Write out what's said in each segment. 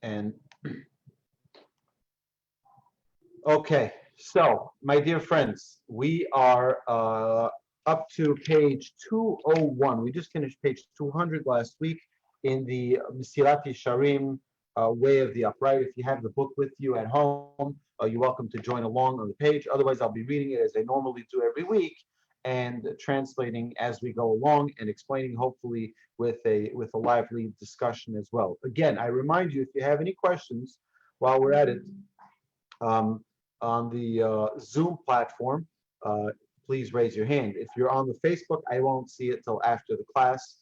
And okay, so my dear friends, we are up to page 201. We just finished page 200 last week in the Mesilat Yesharim way of the upright. If you have the book with you at home, you're welcome to join along on the page. Otherwise, I'll be reading it as I normally do every week and translating as we go along and explaining, hopefully with a lively discussion as well. Again, I remind you, if you have any questions while we're at it, on the Zoom platform, please raise your hand. If you're on the Facebook, I won't see it till after the class.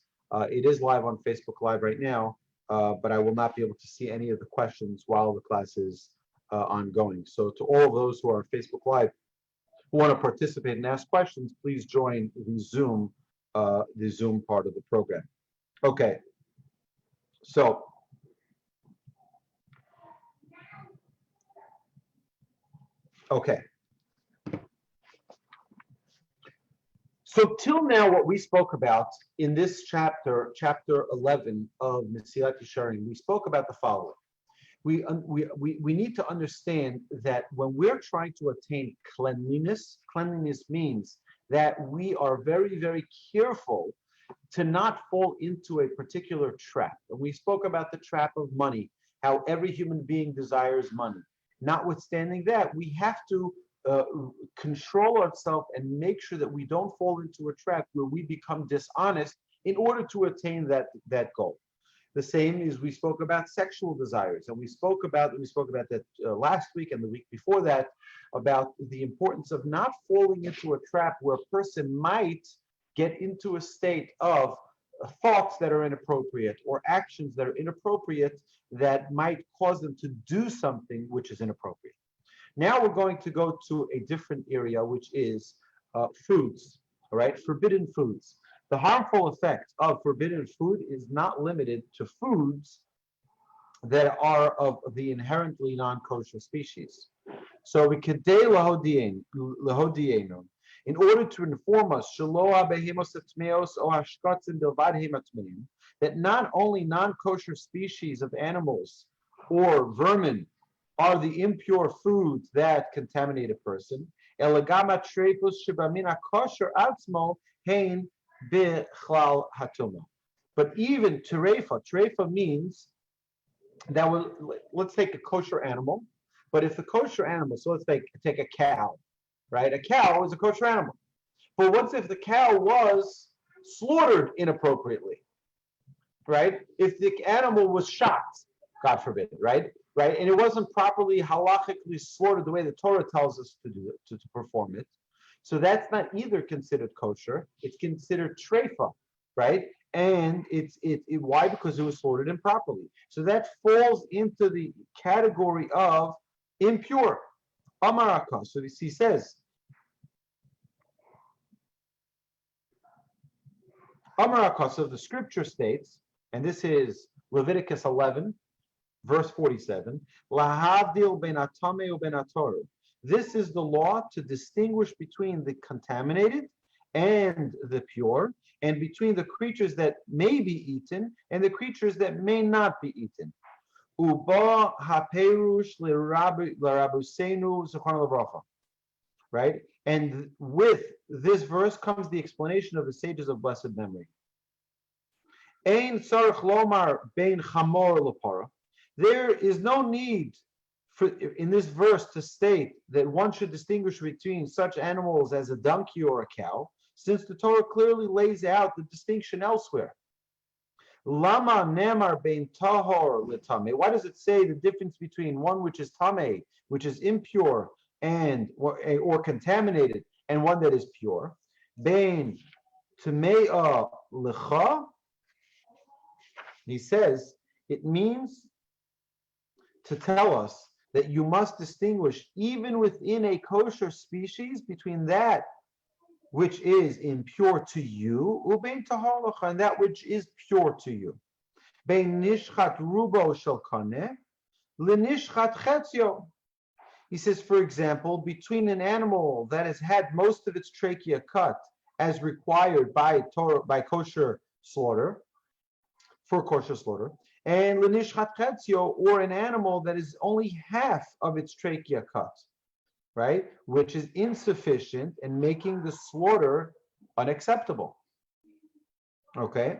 It is live on Facebook Live right now, but I will not be able to see any of the questions while the class is ongoing. So to all of those who are on Facebook Live who want to participate and ask questions, please join the Zoom part of the program. Okay, so okay. So till now, what we spoke about in this chapter 11 of Mesilat Yesharim, we spoke about the following. We need to understand that when we're trying to attain cleanliness means that we are very, very careful to not fall into a particular trap. And we spoke about the trap of money, how every human being desires money. Notwithstanding that, we have to control ourselves and make sure that we don't fall into a trap where we become dishonest in order to attain that goal. The same as we spoke about sexual desires, and we spoke about that last week and the week before that, about the importance of not falling into a trap where a person might get into a state of thoughts that are inappropriate or actions that are inappropriate that might cause them to do something which is inappropriate. Now we're going to go to a different area, which is foods, all right? Forbidden foods. The harmful effect of forbidden food is not limited to foods that are of the inherently non-kosher species. So we could in order to inform us that not only non-kosher species of animals or vermin are the impure foods that contaminate a person, but even terefa means that let's take a kosher animal, but if the kosher animal, so let's take a cow, right? A cow is a kosher animal. But what if the cow was slaughtered inappropriately, right? If the animal was shot, God forbid, right? And it wasn't properly halachically slaughtered the way the Torah tells us to do it, to perform it. So that's not either considered kosher. It's considered treifa, right? And why? Because it was slaughtered improperly. So that falls into the category of impure. Amaraka. So he says, Amaraka. So the scripture states, and this is Leviticus 11, verse 47, Lahavdil ben atame u ben atoru. This is the law to distinguish between the contaminated and the pure, and between the creatures that may be eaten and the creatures that may not be eaten. Uba haperush l'rabusenu zechron l'bracha. Right? And with this verse comes the explanation of the sages of blessed memory. Ein tzarich lomar bein chamor lepara. There is no need in this verse to state that one should distinguish between such animals as a donkey or a cow, since the Torah clearly lays out the distinction elsewhere. Lama nemar bein tahor letame. Why does it say the difference between one which is tame, which is impure and or contaminated, and one that is pure? Bein tamea lecha. He says it means to tell us that you must distinguish even within a kosher species between that which is impure to you, ubein tahor lecha, and that which is pure to you. Bein nishchat rubo shel kaneh, lenishchat chetzio. He says, for example, between an animal that has had most of its trachea cut as required by Torah, by kosher slaughter, for kosher slaughter, and lenishchat chetzio, or an animal that is only half of its trachea cut, right? Which is insufficient and making the slaughter unacceptable. Okay.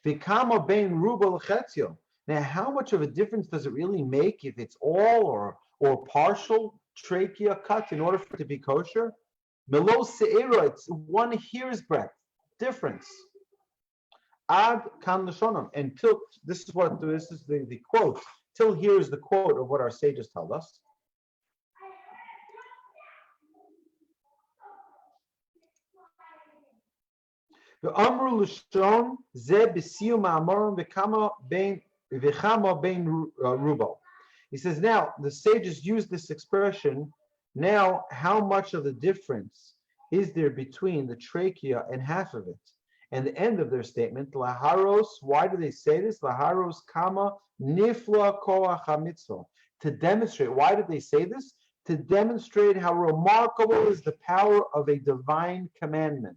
Vikama bein ruba l'chetzio. Now, how much of a difference does it really make if it's all or partial trachea cut in order for it to be kosher? Below se'era, it's 1 hair's breadth difference. Ad kan l'shonom. Until this is the quote. Till here is the quote of what our sages tell us. He says, now the sages use this expression. Now, how much of the difference is there between the trachea and half of it? And the end of their statement, laharos, why do they say this? Laharos kama nifla koach hamitzvah. To demonstrate, why did they say this? To demonstrate how remarkable is the power of a divine commandment.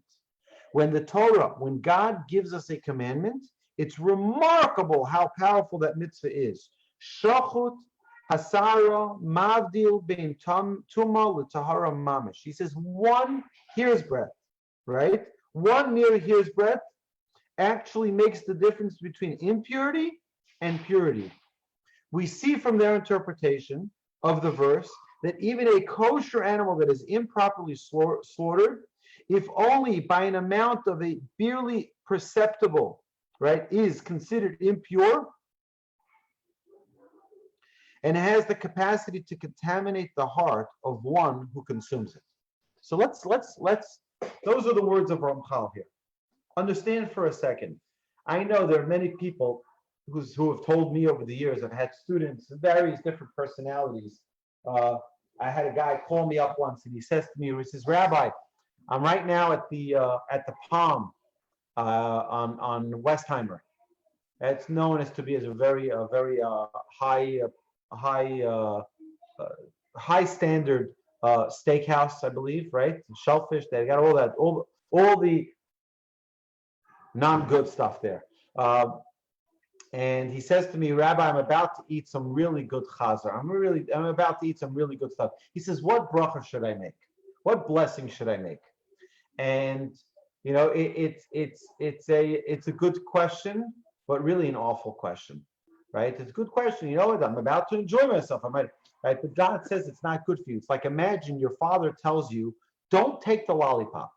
When the Torah, when God gives us a commandment, it's remarkable how powerful that mitzvah is. Shachut hasara mavdil bein tuma l'tahara mamish. He says 1 hair's breadth, right? 1 mere hair's breadth actually makes the difference between impurity and purity. We see from their interpretation of the verse that even a kosher animal that is improperly slaughtered, if only by an amount of a barely perceptible, right, is considered impure and has the capacity to contaminate the heart of one who consumes it. So let's those are the words of Ramchal here. Understand for a second. I know there are many people who have told me over the years. I've had students of various different personalities. I had a guy call me up once, and he says to me, he says, "Rabbi, I'm right now at the Palm on Westheimer. It's known as to be as a very high standard steakhouse, I believe, right? Shellfish. They got all that, all the non-good stuff there." And he says to me, "Rabbi, I'm about to eat some really good chazer. I'm about to eat some really good stuff." He says, "What bracha should I make? What blessing should I make?" And you know, it's a good question, but really an awful question, right? It's a good question. You know what? I'm about to enjoy myself. Right? But God says it's not good for you. It's like, imagine your father tells you, "Don't take the lollipop,"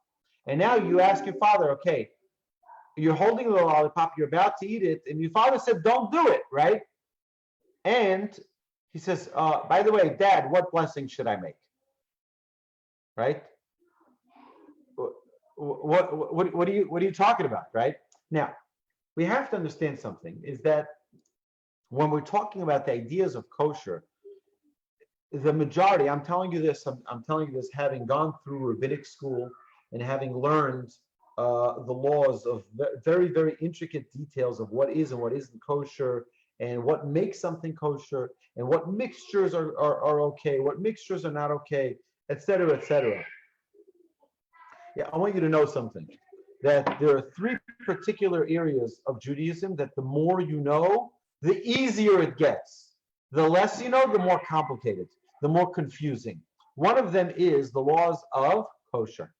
and now you ask your father, "Okay, you're holding the lollipop, you're about to eat it," and your father said, "Don't do it," right? And he says, "By the way, Dad, what blessing should I make?" Right? What are you talking about, right? Now, we have to understand something, is that when we're talking about the ideas of kosher, the majority, I'm telling you this having gone through rabbinic school and having learned the laws of very, very intricate details of what is and what isn't kosher, and what makes something kosher, and what mixtures are okay, what mixtures are not okay, etc., etc. Yeah, I want you to know something, that there are 3 particular areas of Judaism that the more you know, the easier it gets. The less you know, the more complicated, the more confusing. One of them is the laws of kosher.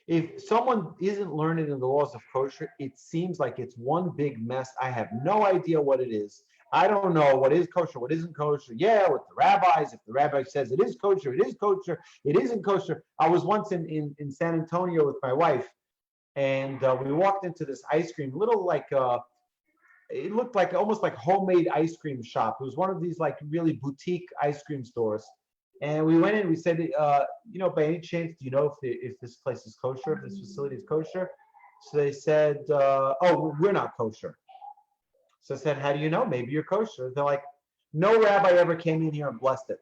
If someone isn't learning in the laws of kosher, it seems like it's one big mess. I have no idea what it is. I don't know what is kosher, what isn't kosher. Yeah, with the rabbis, if the rabbi says it is kosher, it is kosher, it isn't kosher. I was once in San Antonio with my wife, and we walked into this ice cream, it looked like almost like homemade ice cream shop. It was one of these like really boutique ice cream stores. And we went in, we said, by any chance, do you know if this place is kosher, if this facility is kosher? So they said, "Oh, we're not kosher." So I said, "How do you know? Maybe you're kosher." They're like, "No rabbi ever came in here and blessed it."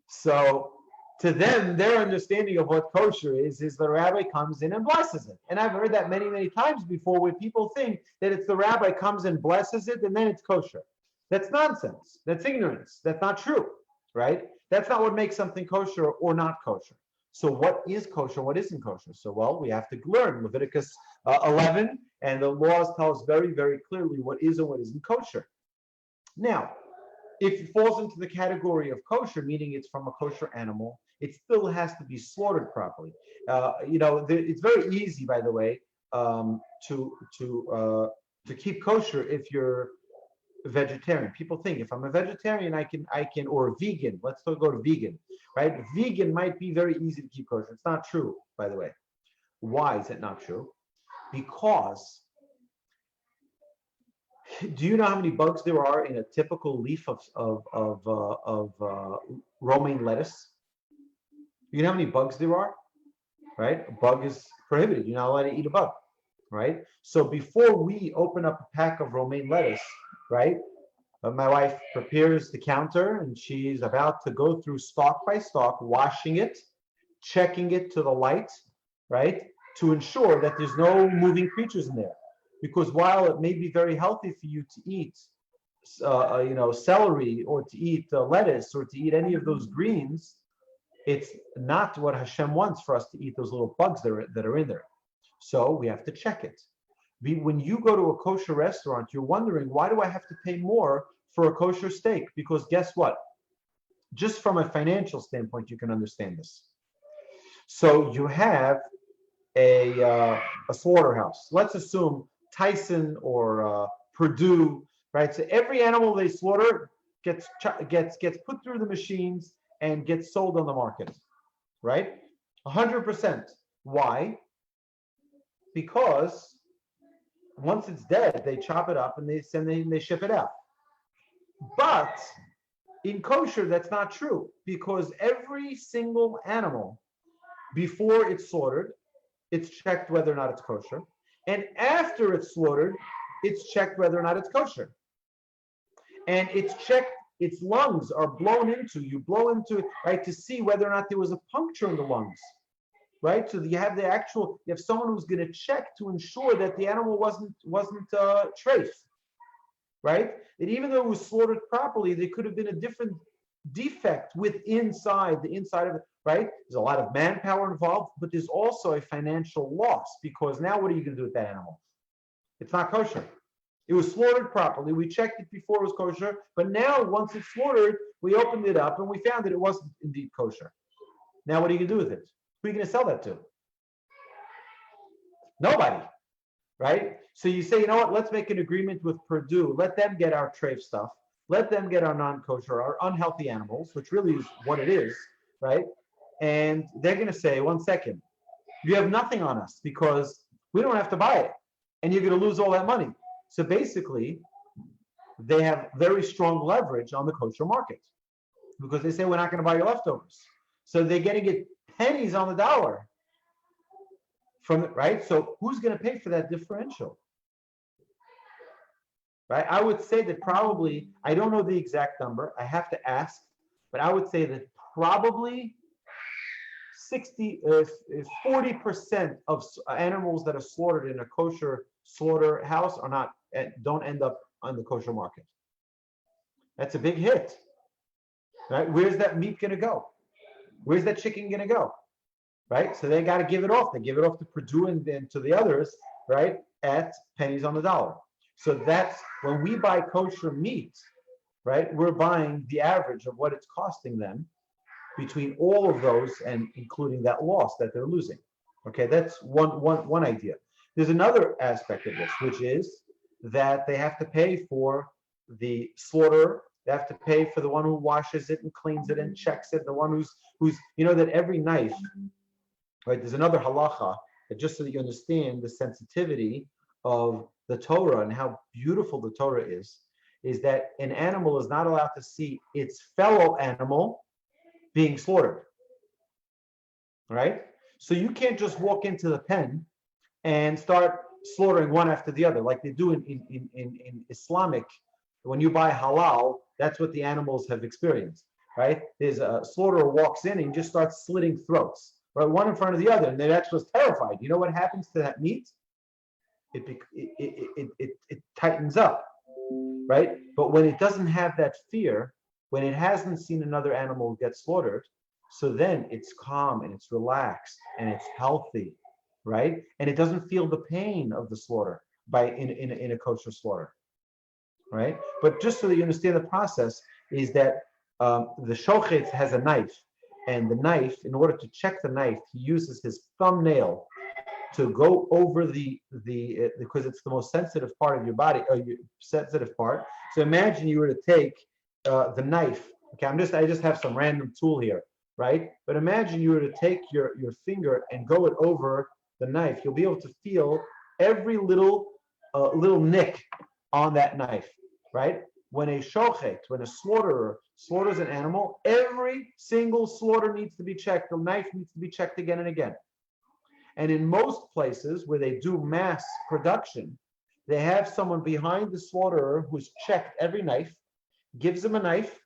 So to them, their understanding of what kosher is the rabbi comes in and blesses it. And I've heard that many, many times before, where people think that it's the rabbi comes and blesses it and then it's kosher. That's nonsense. That's ignorance. That's not true, right? That's not what makes something kosher or not kosher. So what is kosher, what isn't kosher? So, well, we have to learn Leviticus 11, and the laws tell us very, very clearly what is and what isn't kosher. Now, if it falls into the category of kosher, meaning it's from a kosher animal, it still has to be slaughtered properly. It's very easy, by the way, to keep kosher if you're vegetarian. People think if I'm a vegetarian, I can, or a vegan. Let's go to vegan, right? Vegan might be very easy to keep kosher. It's not true, by the way. Why is it not true? Because do you know how many bugs there are in a typical leaf of romaine lettuce? You know how many bugs there are, right? A bug is prohibited. You're not allowed to eat a bug, right? So before we open up a pack of romaine lettuce, right, my wife prepares the counter and she's about to go through stalk by stalk, washing it, checking it to the light, right, to ensure that there's no moving creatures in there. Because while it may be very healthy for you to eat, celery, or to eat lettuce, or to eat any of those greens, it's not what Hashem wants for us to eat those little bugs that are in there. So we have to check it. When you go to a kosher restaurant, you're wondering, why do I have to pay more for a kosher steak? Because guess what? Just from a financial standpoint, you can understand this. So you have a slaughterhouse. Let's assume Tyson or Purdue, right? So every animal they slaughter gets put through the machines and gets sold on the market, right? 100%. Why? Because once it's dead, they chop it up and they ship it out. But in kosher, that's not true, because every single animal, before it's slaughtered, it's checked whether or not it's kosher. And after it's slaughtered, it's checked whether or not it's kosher. And it's checked, its lungs are blown into, you blow into it, right, to see whether or not there was a puncture in the lungs, right? So you have someone who's going to check to ensure that the animal wasn't treif, right? And even though it was slaughtered properly, there could have been a different defect the inside of it, right? There's a lot of manpower involved, but there's also a financial loss, because now what are you going to do with that animal? It's not kosher. It was slaughtered properly. We checked it before it was kosher, but now once it's slaughtered, we opened it up and we found that it wasn't indeed kosher. Now what are you going to do with it? Who are you going to sell that to? Nobody, right? So you say, you know what, let's make an agreement with Purdue. Let them get our treif stuff. Let them get our non-kosher, our unhealthy animals, which really is what it is, right? And they're going to say, 1 second, you have nothing on us because we don't have to buy it. And you're going to lose all that money. So basically, they have very strong leverage on the kosher market, because they say, we're not going to buy your leftovers. So they're getting it pennies on the dollar from it, right? So who's going to pay for that differential? Right? I would say that probably, I don't know the exact number, I have to ask, but I would say that probably 40% of animals that are slaughtered in a kosher slaughterhouse don't end up on the kosher market. That's a big hit, right? Where's that meat going to go? Where's that chicken going to go? Right? So they got to give it off. They give it off to Purdue and to the others, right, at pennies on the dollar. So that's when we buy kosher meat, right? We're buying the average of what it's costing them between all of those, and including that loss that they're losing. Okay, that's one idea. There's another aspect of this, which is that they have to pay for the slaughter. They have to pay for the one who washes it and cleans it and checks it. The one who's that every knife, right? There's another halacha, just so that you understand the sensitivity of the Torah and how beautiful the Torah is that an animal is not allowed to see its fellow animal being slaughtered, right? So you can't just walk into the pen and start slaughtering one after the other, like they do in Islamic. When you buy halal, that's what the animals have experienced, right? There's a slaughterer walks in and just starts slitting throats, right, one in front of the other, and the next was terrified. You know what happens to that meat? It tightens up, right? But when it doesn't have that fear, when it hasn't seen another animal get slaughtered, So then it's calm and it's relaxed and it's healthy, right? And it doesn't feel the pain of the slaughter in a kosher slaughter, right? But just so that you understand the process is that the shochet has a knife, and the knife, in order to check the knife, he uses his thumbnail to go over because it's the most sensitive part of your body, your sensitive part. So imagine you were to take the knife. Okay, I just have some random tool here, right? But imagine you were to take your finger and go it over the knife. You'll be able to feel every little nick on that knife, right? When a slaughterer slaughters an animal, every single slaughter needs to be checked. The knife needs to be checked again and again. And in most places where they do mass production, they have someone behind the slaughterer who's checked every knife, gives him a knife,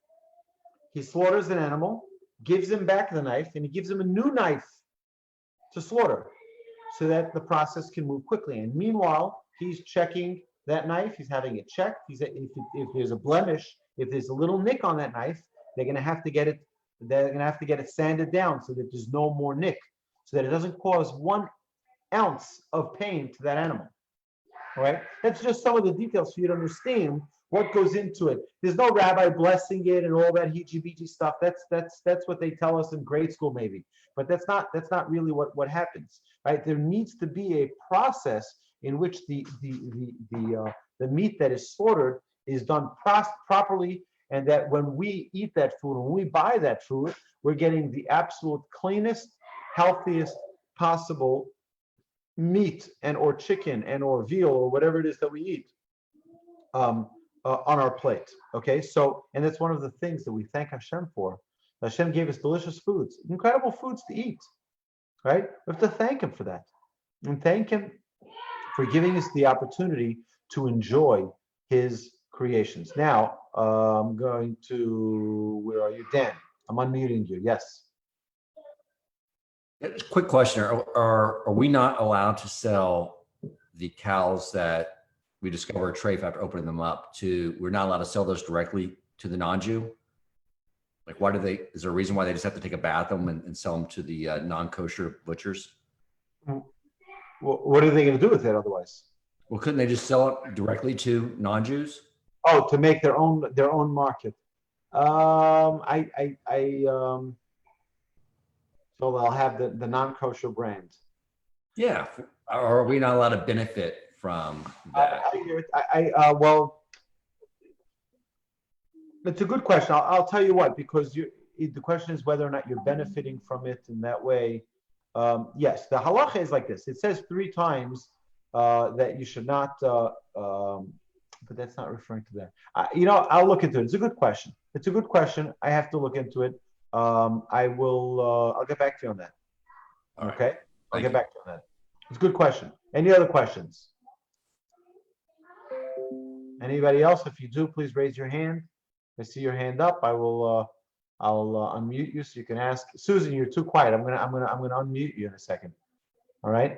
he slaughters an animal, gives him back the knife, and he gives him a new knife to slaughter so that the process can move quickly. And meanwhile, he's checking that knife, he's having it checked. If there's a blemish, if there's a little nick on that knife, they're going to have to get it sanded down so that there's no more nick, so that it doesn't cause 1 ounce of pain to that animal. All right? That's just some of the details for you to understand what goes into it. There's no rabbi blessing it and all that heejee-beejee stuff. That's what they tell us in grade school maybe. But that's not really what happens. Right? There needs to be a process in which the meat that is slaughtered is done properly, and that when we eat that food, when we buy that food, we're getting the absolute cleanest, healthiest possible meat and or chicken and or veal or whatever it is that we eat on our plate. Okay, so, and that's one of the things that we thank Hashem for. Hashem gave us delicious foods, incredible foods to eat, right? We have to thank him for that, and thank him for giving us the opportunity to enjoy his creations. Now, I'm going to, where are you, Dan? I'm unmuting you. Yes. Quick question: Are we not allowed to sell the cows that we discover a trait after opening them up? We're not allowed to sell those directly to the non-Jew? Like, why do they? Is there a reason why they just have to take a bath of them and sell them to the non-kosher butchers? Well, what are they going to do with it otherwise? Well, couldn't they just sell it directly to non-Jews? Oh, to make their own market. So they'll have the non-kosher brand. Yeah. Or are we not allowed to benefit from that? Well, it's a good question. I'll tell you what, because the question is whether or not you're benefiting from it in that way. Yes, the halacha is like this. It says 3 times that you should not, but that's not referring to that. I'll look into it. It's a good question. I have to look into it. I'll get back to you on that. Okay? I'll get back to you on that. It's a good question. Any other questions? Anybody else? If you do, please raise your hand. I see your hand up. I'll unmute you so you can ask. Susan, you're too quiet. I'm gonna unmute you in a second. All right?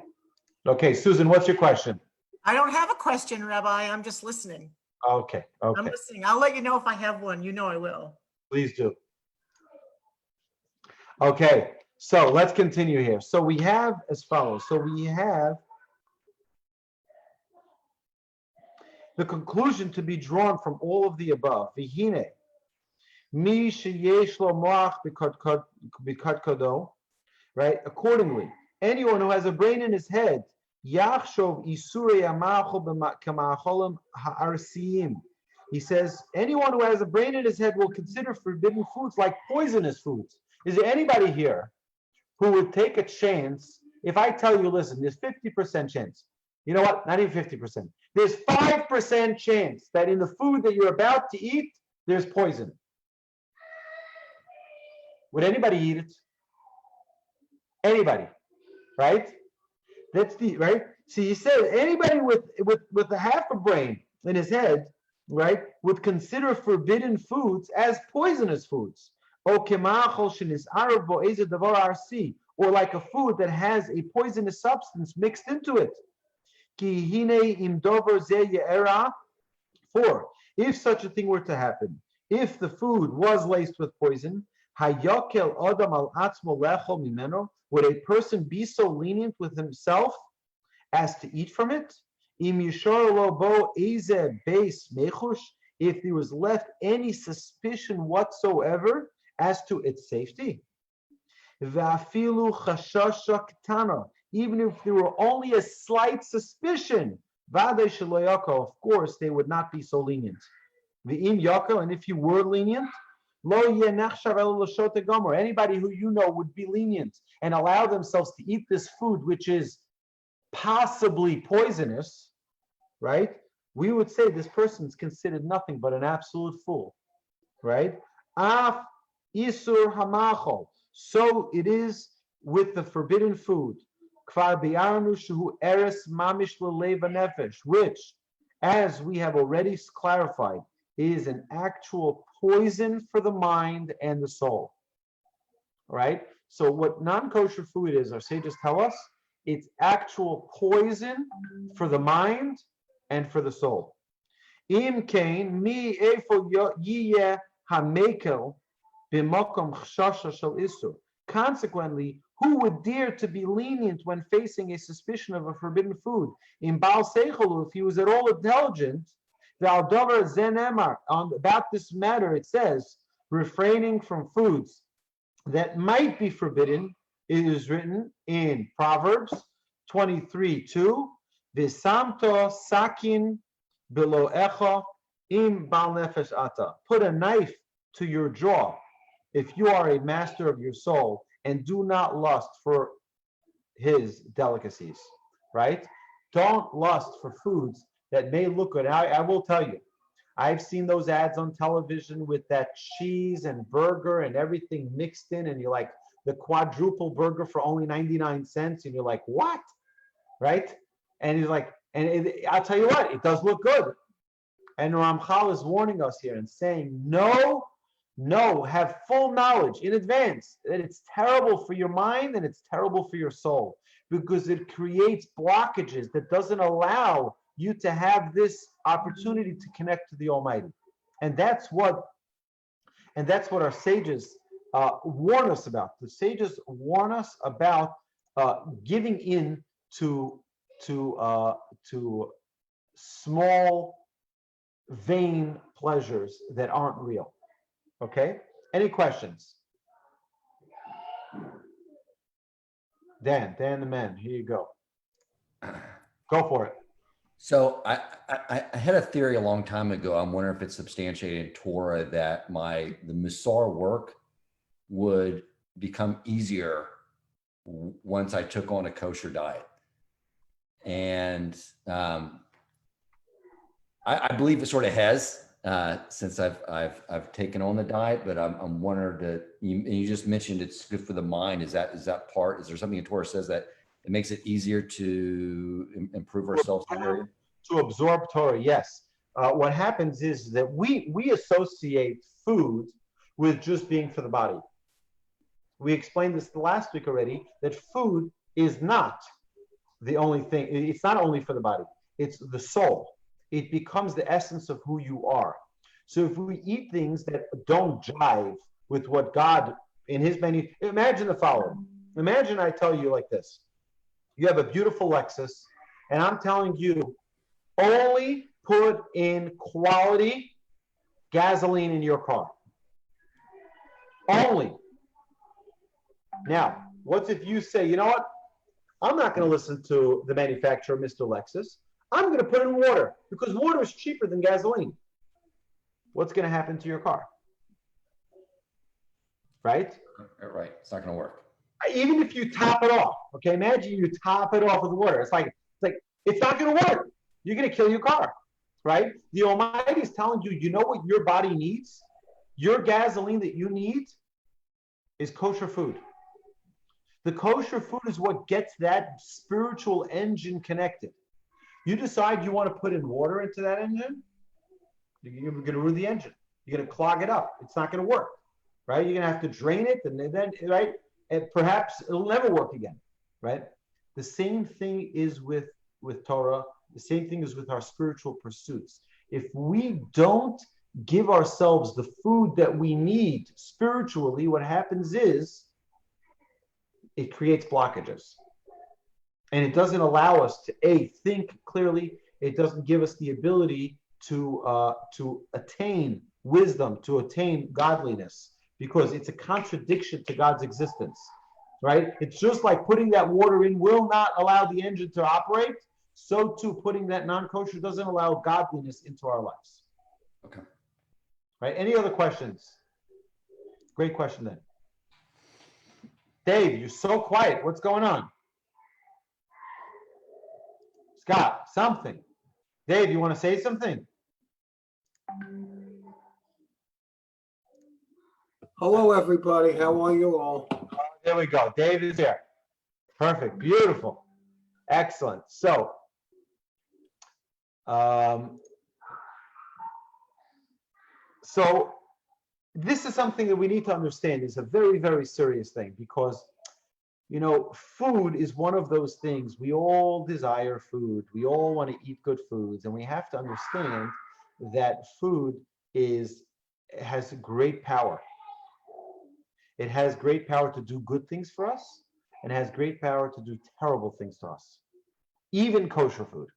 Okay, Susan, what's your question? I don't have a question, Rabbi. I'm just listening. Okay. I'm listening. I'll let you know if I have one. You know I will. Please do. Okay, so let's continue here. So we have as follows. So we have the conclusion to be drawn from all of the above. Vihine, mi sheyesh lo moach b'kadkodo, right? Accordingly, anyone who has a brain in his head, yachshov isurei amachol k'ma'acholim ha'arsiyim. He says, anyone who has a brain in his head will consider forbidden foods like poisonous foods. Is there anybody here who would take a chance if I tell you, listen, there's 50% chance. You know what? Not even 50%. There's 5% chance that in the food that you're about to eat, there's poison. Would anybody eat it? Anybody, right? That's right. So he said anybody with a half a brain in his head, right, would consider forbidden foods as poisonous foods. Or like a food that has a poisonous substance mixed into it. For if such a thing were to happen, if the food was laced with poison, Hayokel Adam al atzmo lechol mimeno. Would a person be so lenient with himself as to eat from it? Im yishor lo bo eze beis mechush. If there was left any suspicion whatsoever as to its safety. Va'afilu chashasha ketana. Even if there were only a slight suspicion, vade shelo yako, of course, they would not be so lenient. V'im yako, and if you were lenient, lo yenachshav elo l'shot gomer. Anybody who you know would be lenient and allow themselves to eat this food, which is possibly poisonous, right? We would say this person is considered nothing but an absolute fool, right? Af isur hamachol. So it is with the forbidden food, kvar bi'arnu shehu eres mamish l'leiv nefesh, which, as we have already clarified, is an actual poison for the mind and the soul. Right? So what non-kosher food is, our sages tell us, it's actual poison for the mind and for the soul. Im kain mi efo yiyeh hamekel b'makom chshasha shel isur. Consequently, who would dare to be lenient when facing a suspicion of a forbidden food? In Baal Seichelu, if he was at all intelligent, about this matter, it says, refraining from foods that might be forbidden. It is written in Proverbs 23:2, V'samto sakin below echa im bal nefesh ata. Put a knife to your jaw if you are a master of your soul, and do not lust for his delicacies, right? Don't lust for foods that may look good. I will tell you, I've seen those ads on television with that cheese and burger and everything mixed in, and you're like, the quadruple burger for only 99 cents, and you're like, what? Right? And he's like, I'll tell you what, it does look good. And Ramchal is warning us here and saying, no, have full knowledge in advance that it's terrible for your mind and it's terrible for your soul, because it creates blockages that doesn't allow you to have this opportunity to connect to the Almighty. And that's what our sages warn us about. The sages warn us about giving in to small, vain pleasures that aren't real. Okay? Any questions? Dan the man, here you go. Go for it. So I had a theory a long time ago. I'm wondering if it's substantiated in Torah that the Mussar work would become easier once I took on a kosher diet. And I believe it sort of has since I've taken on the diet, but I'm wondering you just mentioned it's good for the mind. Is that part? Is there something in Torah says that it makes it easier to improve ourselves in that area? To absorb Torah, yes. What happens is that we associate food with just being for the body. We explained this last week already, that food is not the only thing. It's not only for the body. It's the soul. It becomes the essence of who you are. So if we eat things that don't jive with what God in his menu, imagine the following. Imagine I tell you like this. You have a beautiful Lexus, and I'm telling you, only put in quality gasoline in your car. Only. Now, what if you say, you know what? I'm not going to listen to the manufacturer, Mr. Lexus. I'm going to put in water because water is cheaper than gasoline. What's going to happen to your car? Right? Right. It's not going to work. Even if you top it off, okay? Imagine you top it off with water. It's like it's not going to work. You're going to kill your car, right? The Almighty is telling you, you know what your body needs? Your gasoline that you need is kosher food. The kosher food is what gets that spiritual engine connected. You decide you want to put in water into that engine, you're going to ruin the engine. You're going to clog it up. It's not going to work, right? You're going to have to drain it, and then, right? And perhaps it'll never work again, right? The same thing is with Torah. The same thing is with our spiritual pursuits. If we don't give ourselves the food that we need spiritually, what happens is it creates blockages. And it doesn't allow us to think clearly. It doesn't give us the ability to attain wisdom, to attain godliness, because it's a contradiction to God's existence, right? It's just like putting that water in will not allow the engine to operate. So too, putting that non-kosher doesn't allow godliness into our lives. Okay. Right? Any other questions? Great question then. Dave, you're so quiet. What's going on? Scott, something. Dave, you want to say something? Hello, everybody. How are you all? There we go. Dave is here. Perfect. Beautiful. Excellent. So, this is something that we need to understand. It's a very, very serious thing because, you know, food is one of those things. We all desire food. We all want to eat good foods. And we have to understand that food has great power. It has great power to do good things for us, and has great power to do terrible things to us. Even kosher food.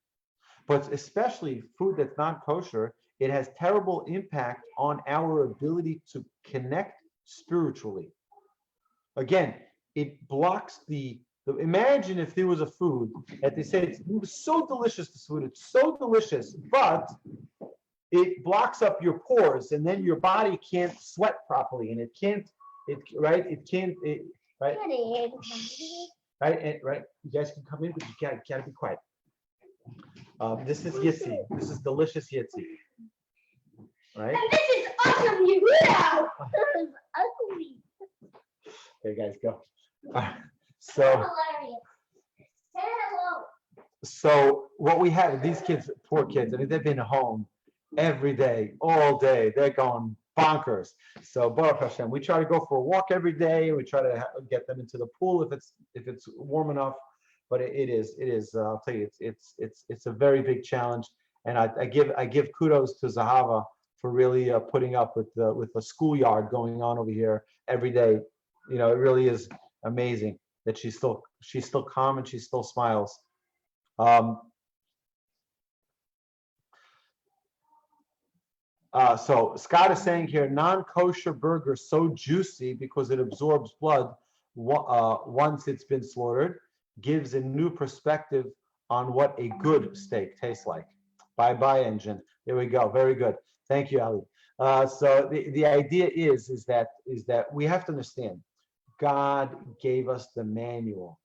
But especially food that's not kosher, it has terrible impact on our ability to connect spiritually. Again, it blocks imagine if there was a food that they say it was so delicious, this food, it's so delicious, but it blocks up your pores, and then your body can't sweat properly, and right? You guys can come in, but you gotta be quiet. This is Yitzi. This is delicious Yitzi. Right? And this is ugly. Yeah. This is ugly. There you guys go. So, Hilarious. Say hello. so what we have, these kids, poor kids, I mean, they've been home every day, all day. They're going bonkers. So Baruch Hashem, we try to go for a walk every day. We try to get them into the pool if it's warm enough. But it is. I'll tell you, it's a very big challenge. And I give kudos to Zahava for really putting up with the schoolyard going on over here every day. You know, it really is amazing that she's still calm and she still smiles. So Scott is saying here, non-kosher burger so juicy because it absorbs blood once it's been slaughtered, gives a new perspective on what a good steak tastes like. Bye engine. There we go. Very good. Thank you, Ali. So the idea is that we have to understand God gave us the manual,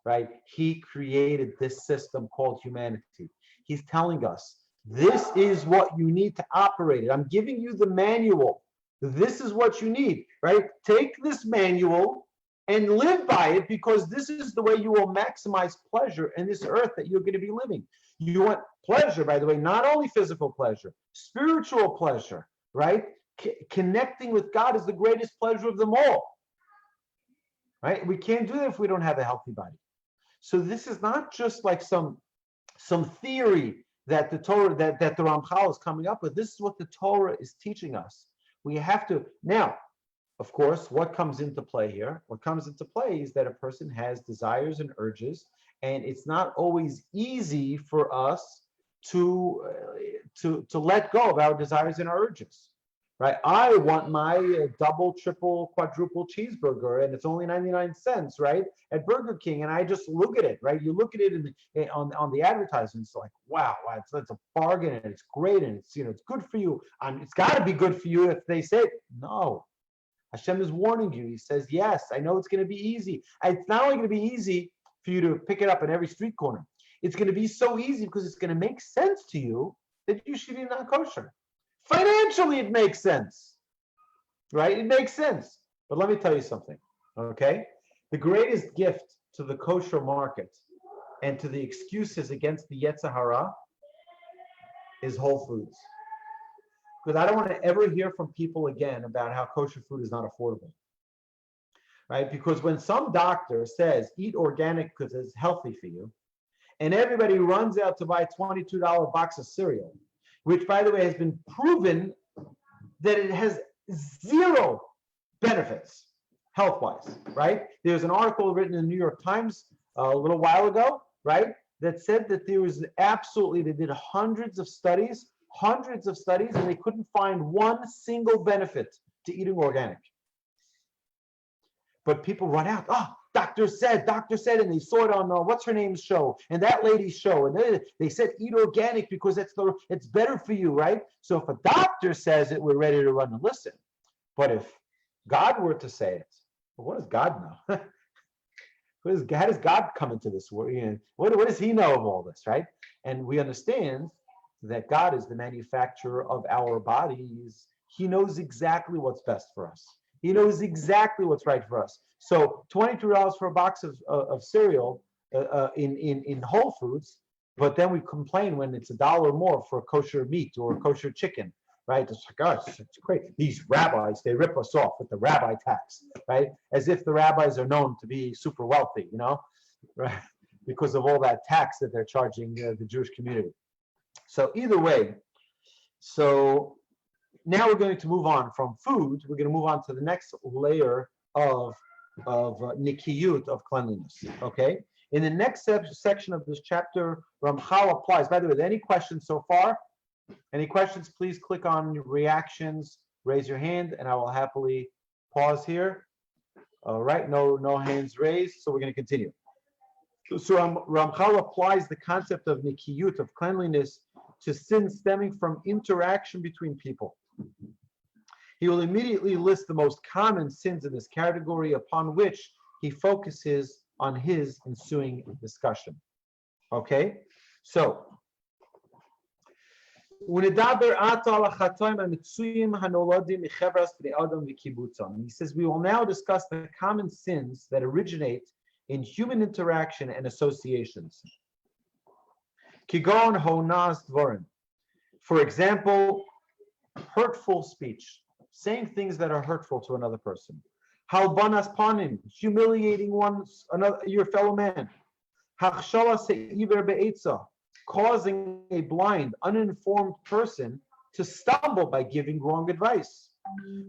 right? He created this system called humanity. He's telling us, this is what you need to operate it. I'm giving you the manual. This is what you need, right? Take this manual and live by it, because this is the way you will maximize pleasure in this earth that you're going to be living. You want pleasure, by the way, not only physical pleasure, spiritual pleasure, right? Connecting with God is the greatest pleasure of them all, right? We can't do that if we don't have a healthy body. So this is not just like some theory that the Torah, that the Ramchal is coming up with. This is what the Torah is teaching us. We have to, now, of course, what comes into play here? What comes into play is that a person has desires and urges, and it's not always easy for us to let go of our desires and our urges, right? I want my double, triple, quadruple cheeseburger, and it's only 99 cents, right, at Burger King, and I just look at it, right? You look at it on the advertisement, it's like, wow, it's a bargain, and it's great, and it's, it's good for you. It's got to be good for you if they say it. No. Hashem is warning you. He says, yes, I know it's going to be easy. It's not only going to be easy for you to pick it up in every street corner. It's going to be so easy because it's going to make sense to you that you should eat non-kosher. Financially, it makes sense, right? It makes sense. But let me tell you something, okay? The greatest gift to the kosher market and to the excuses against the Yetzer Hara is Whole Foods. Because I don't want to ever hear from people again about how kosher food is not affordable, right? Because when some doctor says, eat organic because it's healthy for you, and everybody runs out to buy a $22 box of cereal, which, by the way, has been proven that it has zero benefits health-wise, right? There's an article written in the New York Times a little while ago, right, that said that there was absolutely, they did hundreds of studies, and they couldn't find one single benefit to eating organic. But people run out, oh, doctor said, and they saw it on what's her name's show and that lady's show, and they said eat organic because it's better for you, right? So if a doctor says it, we're ready to run and listen. But if God were to say it, well, what does God know? How does God come into this world? What does he know of all this, right? And we understand that God is the manufacturer of our bodies. He knows exactly what's best for us. He knows exactly what's right for us. So $22 for a box of cereal in Whole Foods, but then we complain when it's $1 more for kosher meat or kosher chicken, right? It's like, oh, it's great. These rabbis, they rip us off with the rabbi tax, right? As if the rabbis are known to be super wealthy, right? Because of all that tax that they're charging the Jewish community. So either way, so now we're going to move on from food. We're going to move on to the next layer of nikiyut, of cleanliness. Okay. In the next section of this chapter, Ramchal applies. By the way, any questions so far? Any questions? Please click on reactions, raise your hand, and I will happily pause here. All right. No hands raised. So we're going to continue. So Ramchal applies the concept of nikiyut, of cleanliness, to sins stemming from interaction between people. He will immediately list the most common sins in this category, upon which he focuses on his ensuing discussion. Okay, so he says we will now discuss the common sins that originate in human interaction and associations. Kigon honaz dvorim. For example, hurtful speech, saying things that are hurtful to another person. Halbanas panim, humiliating your fellow man. Hachshala se'iver be'etza, causing a blind, uninformed person to stumble by giving wrong advice.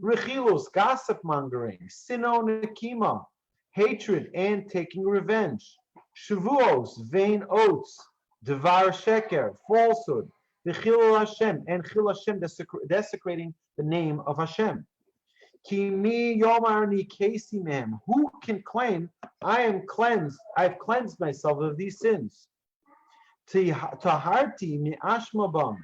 Rechilos, gossip mongering. Sino nekima, hatred and taking revenge. Shavuos, vain oaths. Devar sheker, falsehood. The Chilul Hashem, and Chil Hashem, desecrating the name of Hashem. Ki mi yomarni kesi mehem. Who can claim I am cleansed? I've cleansed myself of these sins. Taharti mi ashmabam,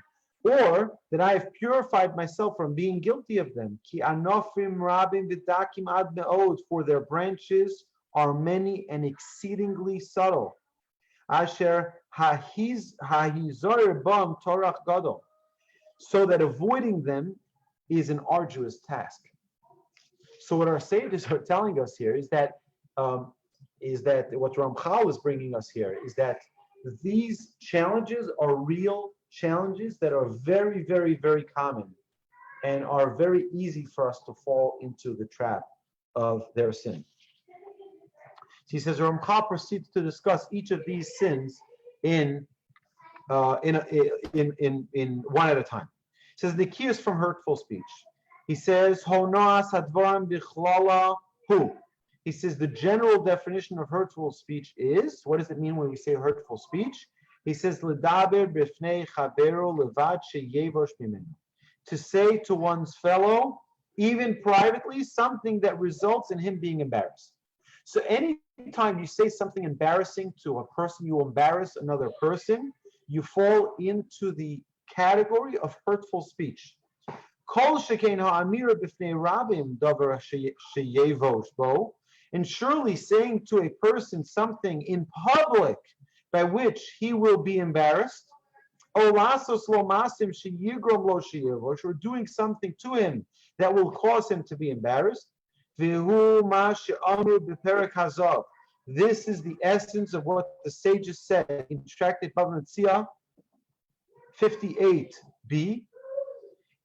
or that I have purified myself from being guilty of them. Ki anofim rabim v'dakim ad me'od, for their branches are many and exceedingly subtle. Asher hahizor bam torach gadol, so that avoiding them is an arduous task. So what our sages are telling us here is that what Ramchal is bringing us here is that these challenges are real challenges that are very, very, very common and are very easy for us to fall into the trap of their sin. He says Ramchal proceeds to discuss each of these sins in one at a time. He says the key is from hurtful speech. He says Honas hadvarim bichlala hu. He says the general definition of hurtful speech is, what does it mean when we say hurtful speech? He says ledaber b'fnei chavero levad sheyevosh mimenu, to say to one's fellow, even privately, something that results in him being embarrassed. So anytime you say something embarrassing to a person, you embarrass another person, you fall into the category of hurtful speech. Kol shekain ha'amira b'fnei rabim davar sheyevosh bo, and surely saying to a person something in public by which he will be embarrassed, or doing something to him that will cause him to be embarrassed. This is the essence of what the sages said in Curated 58b.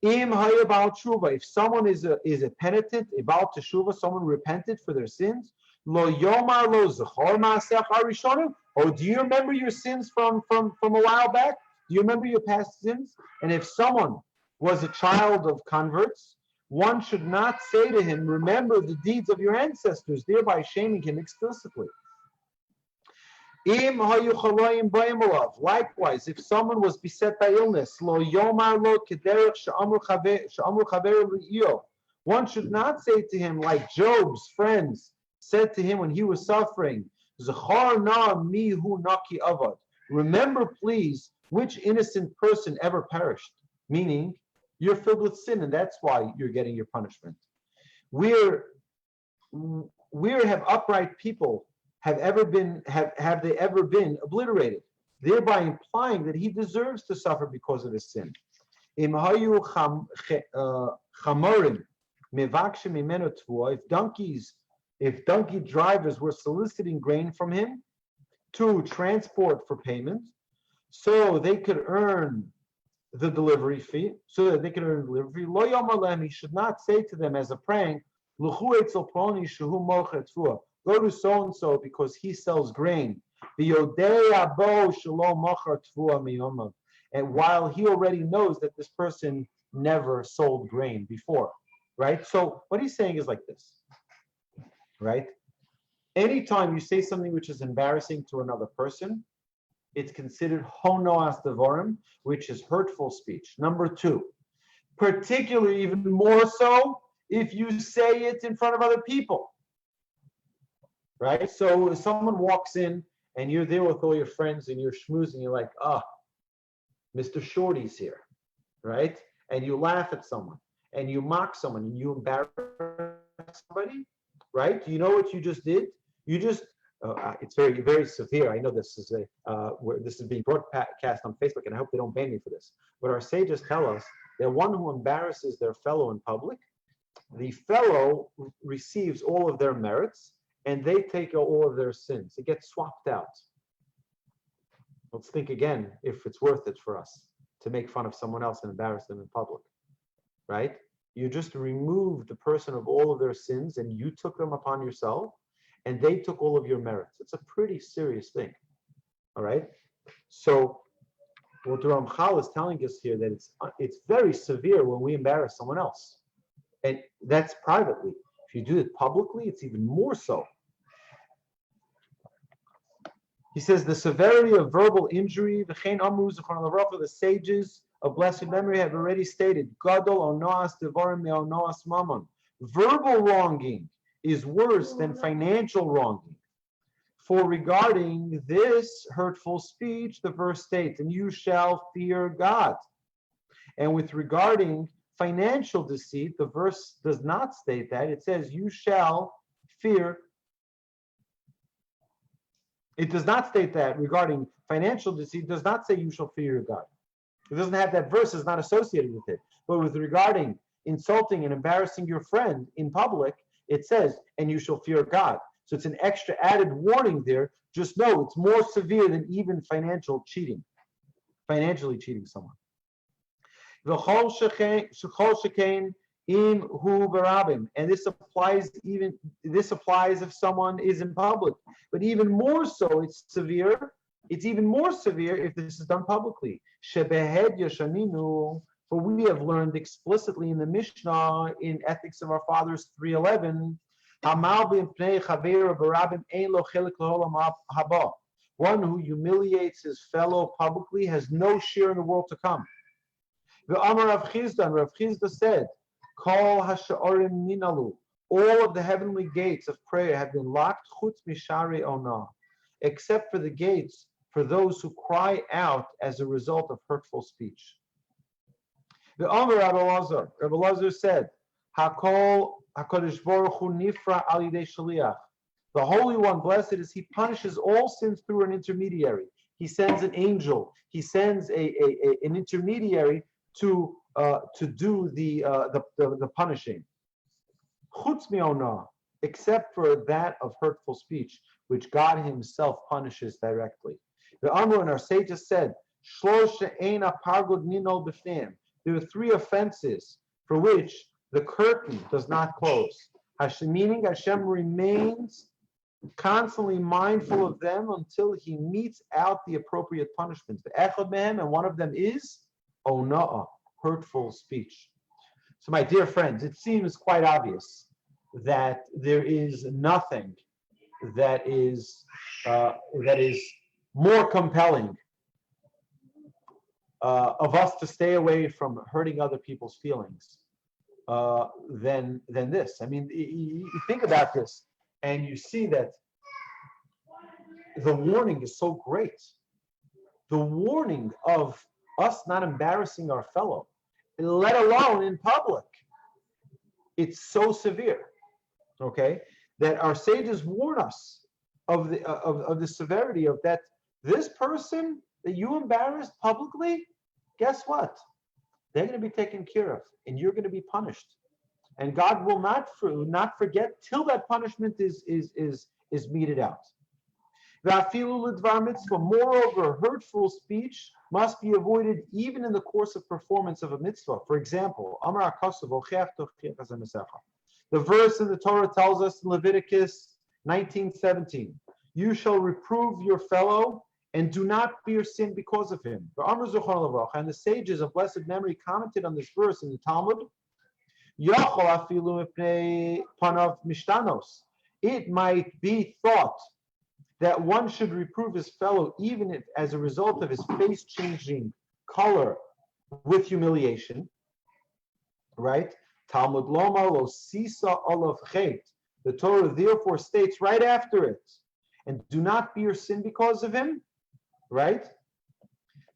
If someone is a penitent, a Baal Teshuvah, someone repented for their sins, or do you remember your sins from a while back? Do you remember your past sins? And if someone was a child of converts, one should not say to him, remember the deeds of your ancestors, thereby shaming him explicitly. Likewise, if someone was beset by illness, one should not say to him like Job's friends said to him when he was suffering, remember, please, which innocent person ever perished? Meaning, you're filled with sin, and that's why you're getting your punishment. Where have upright people have they ever been obliterated? Thereby implying that he deserves to suffer because of his sin. If donkey drivers were soliciting grain from him to transport for payment, so they could earn the delivery fee, Lo Yomar, he should not say to them as a prank, go to so-and-so because he sells grain. And while he already knows that this person never sold grain before, right? So what he's saying is like this, right? Anytime you say something which is embarrassing to another person, it's considered honoas devarim, which is hurtful speech. Number two, particularly even more so if you say it in front of other people, right? So if someone walks in and you're there with all your friends and you're schmoozing, you're like, Mr. Shorty's here, right? And you laugh at someone and you mock someone and you embarrass somebody, right? You know what you just did? You just it's very, very severe. I know this is where this is being broadcast on Facebook, and I hope they don't ban me for this. But our sages tell us that one who embarrasses their fellow in public, the fellow receives all of their merits, and they take all of their sins. It gets swapped out. Let's think again if it's worth it for us to make fun of someone else and embarrass them in public, right? You just removed the person of all of their sins, and you took them upon yourself, and they took all of your merits. It's a pretty serious thing, all right? So what the Ramchal is telling us here, that it's very severe when we embarrass someone else. And that's privately. If you do it publicly, it's even more so. He says the severity of verbal injury, the sages of blessed memory have already stated, verbal wronging is worse than financial wronging. For regarding this hurtful speech, the verse states, and you shall fear God. And with regarding financial deceit, the verse does not state that. It says, you shall fear. It does not state that regarding financial deceit, does not say you shall fear God. It doesn't have that verse, is not associated with it. But with regarding insulting and embarrassing your friend in public, it says, and you shall fear God. So it's an extra added warning there. Just know it's more severe than even financially cheating someone. And this applies if someone is in public. But even more so, it's even more severe if this is done publicly. For we have learned explicitly in the Mishnah in Ethics of Our Fathers 3:11, one who humiliates his fellow publicly has no share in the world to come. Rav Chizda said, all of the heavenly gates of prayer have been locked, except for the gates for those who cry out as a result of hurtful speech. The Rabbi Elazar said, HaKadosh Baruch Hu nifra al yidei shaliach. The Holy One, blessed is He, punishes all sins through an intermediary. He sends an angel. He sends an intermediary to do the punishing. Chutz mi'ona, except for that of hurtful speech, which God Himself punishes directly. The Amr and our sages said, Shlosha eina pagod ninol b'fneim. There are three offenses for which the curtain does not close. Meaning Hashem remains constantly mindful of them until He metes out the appropriate punishments. The echad mehem, and one of them is ona'ah, hurtful speech. So my dear friends, it seems quite obvious that there is nothing that is more compelling of us to stay away from hurting other people's feelings than this. I mean, you think about this, and you see that the warning is so great. The warning of us not embarrassing our fellow, let alone in public, it's so severe. Okay, that our sages warn us of the severity of that. This person that you embarrassed publicly, guess what? They're going to be taken care of, and you're going to be punished. And God will not forget till that punishment is meted out. Moreover, hurtful speech must be avoided even in the course of performance of a mitzvah. For example, the verse in the Torah tells us in Leviticus 19:17, you shall reprove your fellow and do not fear sin because of him. And the sages of blessed memory commented on this verse in the Talmud. It might be thought that one should reprove his fellow even if, as a result of his face changing color with humiliation, right? Talmud Loma lo sisa olav chet. The Torah therefore states right after it, and do not fear sin because of him, right?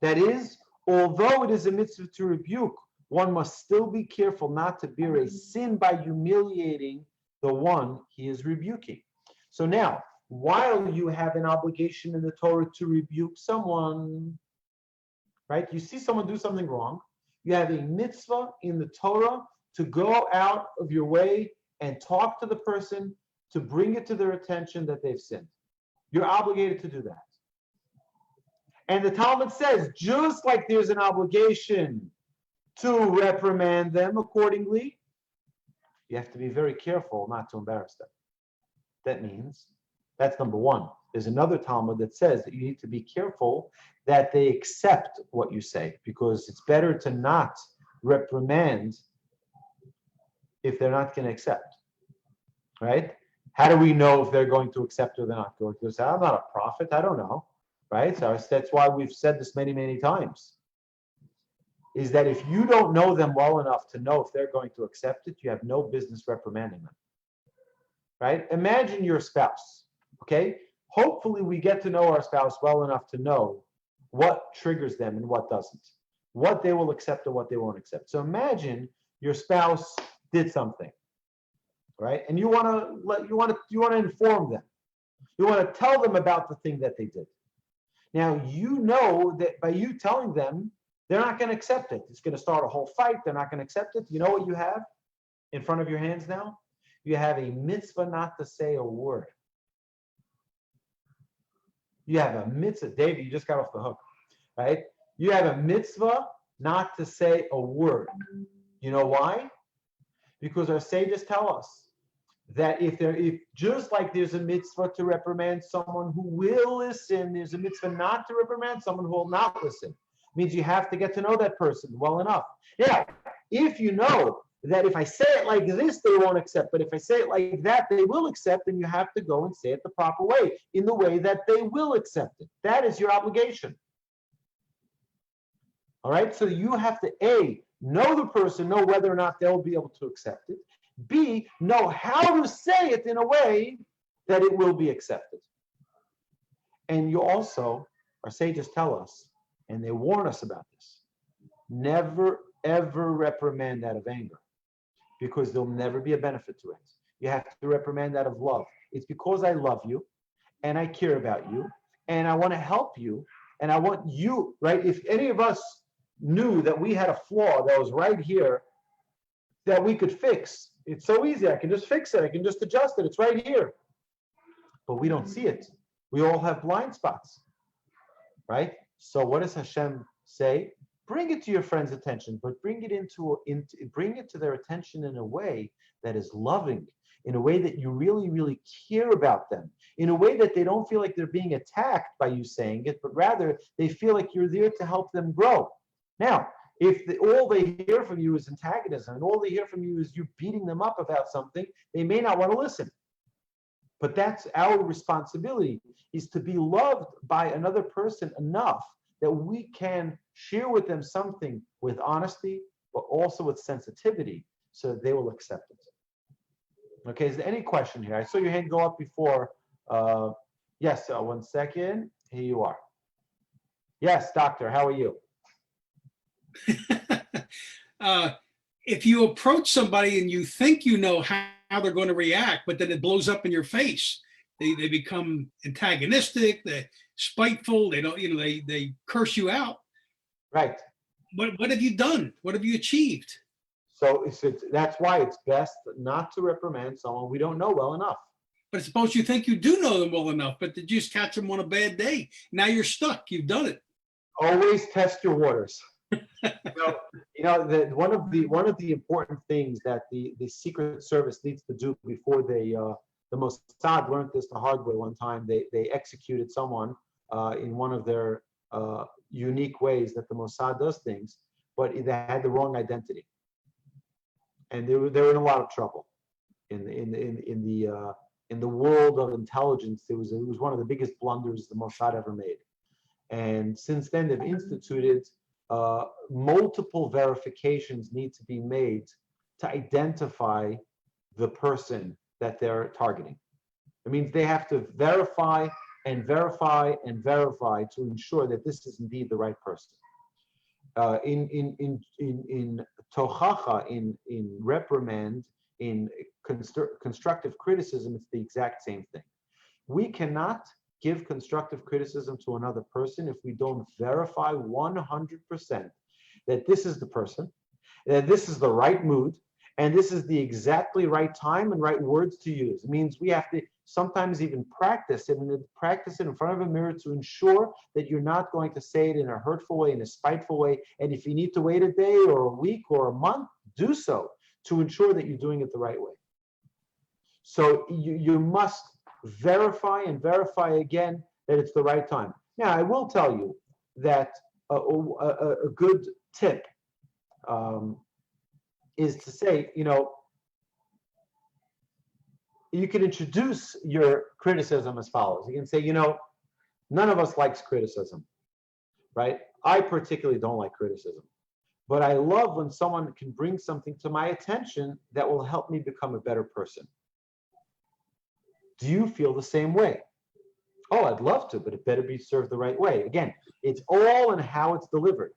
That is, although it is a mitzvah to rebuke, one must still be careful not to bear a sin by humiliating the one he is rebuking. So now, while you have an obligation in the Torah to rebuke someone, right? You see someone do something wrong, you have a mitzvah in the Torah to go out of your way and talk to the person, to bring it to their attention that they've sinned. You're obligated to do that. And the Talmud says, just like there's an obligation to reprimand them accordingly, you have to be very careful not to embarrass them. That means, that's number one. There's another Talmud that says that you need to be careful that they accept what you say, because it's better to not reprimand if they're not going to accept, right? How do we know if they're going to accept or they're not going to accept? I'm not a prophet. I don't know, right? So that's why we've said this many, many times, is that if you don't know them well enough to know if they're going to accept it, you have no business reprimanding them, right? Imagine your spouse, okay? Hopefully we get to know our spouse well enough to know what triggers them and what doesn't, what they will accept and what they won't accept. So imagine your spouse did something, right? And you want to inform them. You want to tell them about the thing that they did. Now, you know that by you telling them, they're not going to accept it. It's going to start a whole fight. They're not going to accept it. You know what you have in front of your hands now? You have a mitzvah not to say a word. You have a mitzvah. David, you just got off the hook, right? You have a mitzvah not to say a word. You know why? Because our sages tell us that if just like there's a mitzvah to reprimand someone who will listen, there's a mitzvah not to reprimand someone who will not listen. It means you have to get to know that person well enough. Now, if you know that if I say it like this, they won't accept, but if I say it like that, they will accept, then you have to go and say it the proper way, in the way that they will accept it. That is your obligation. All right, so you have to A, know the person, know whether or not they'll be able to accept it. B, know how to say it in a way that it will be accepted. And you also, our sages tell us, and they warn us about this, never, ever reprimand out of anger, because there'll never be a benefit to it. You have to reprimand out of love. It's because I love you, and I care about you, and I want to help you, and I want you, right? If any of us knew that we had a flaw that was right here that we could fix, it's so easy. I can just fix it. I can just adjust it. It's right here. But we don't see it. We all have blind spots, right? So what does Hashem say? Bring it to your friend's attention, but bring it to their attention in a way that is loving, in a way that you really, really care about them, in a way that they don't feel like they're being attacked by you saying it, but rather they feel like you're there to help them grow. Now, If all they hear from you is antagonism and all they hear from you is you beating them up about something, they may not want to listen. But that's our responsibility, is to be loved by another person enough that we can share with them something with honesty, but also with sensitivity, so that they will accept it. Okay, is there any question here? I saw your hand go up before. Yes, 1 second. Here you are. Yes, doctor, how are you? If you approach somebody and you think you know how they're going to react, but then it blows up in your face, they become antagonistic, they're spiteful, they don't, they curse you out. Right. What have you done? What have you achieved? So that's why it's best not to reprimand someone we don't know well enough. But suppose you think you do know them well enough, but you just catch them on a bad day. Now you're stuck. You've done it. Always test your waters. One of the important things that the Secret Service needs to do before the Mossad learned this the hard way one time. They executed someone in one of their unique ways that the Mossad does things, but they had the wrong identity, and they were in a lot of trouble in the world of intelligence. It was one of the biggest blunders the Mossad ever made, and since then they've instituted multiple verifications need to be made to identify the person that they're targeting. It means they have to verify and verify and verify to ensure that this is indeed the right person. In tochacha, in reprimand, in constructive criticism, it's the exact same thing. We cannot give constructive criticism to another person if we don't verify 100% that this is the person, that this is the right mood, and this is the exactly right time and right words to use. It means we have to sometimes even practice it in front of a mirror to ensure that you're not going to say it in a hurtful way, in a spiteful way. And if you need to wait a day or a week or a month, do so to ensure that you're doing it the right way. So you must verify and verify again that it's the right time. Now, I will tell you that a good tip is to say, you can introduce your criticism as follows. You can say, none of us likes criticism, right? I particularly don't like criticism, but I love when someone can bring something to my attention that will help me become a better person. Do you feel the same way? Oh, I'd love to, but it better be served the right way. Again, it's all in how it's delivered.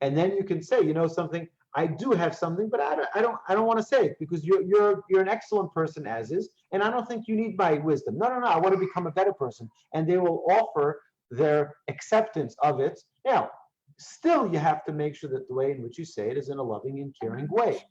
And then you can say, something, I do have something, but I don't want to say it because you're an excellent person as is, and I don't think you need my wisdom. No, I want to become a better person. And they will offer their acceptance of it. Now, still you have to make sure that the way in which you say it is in a loving and caring way,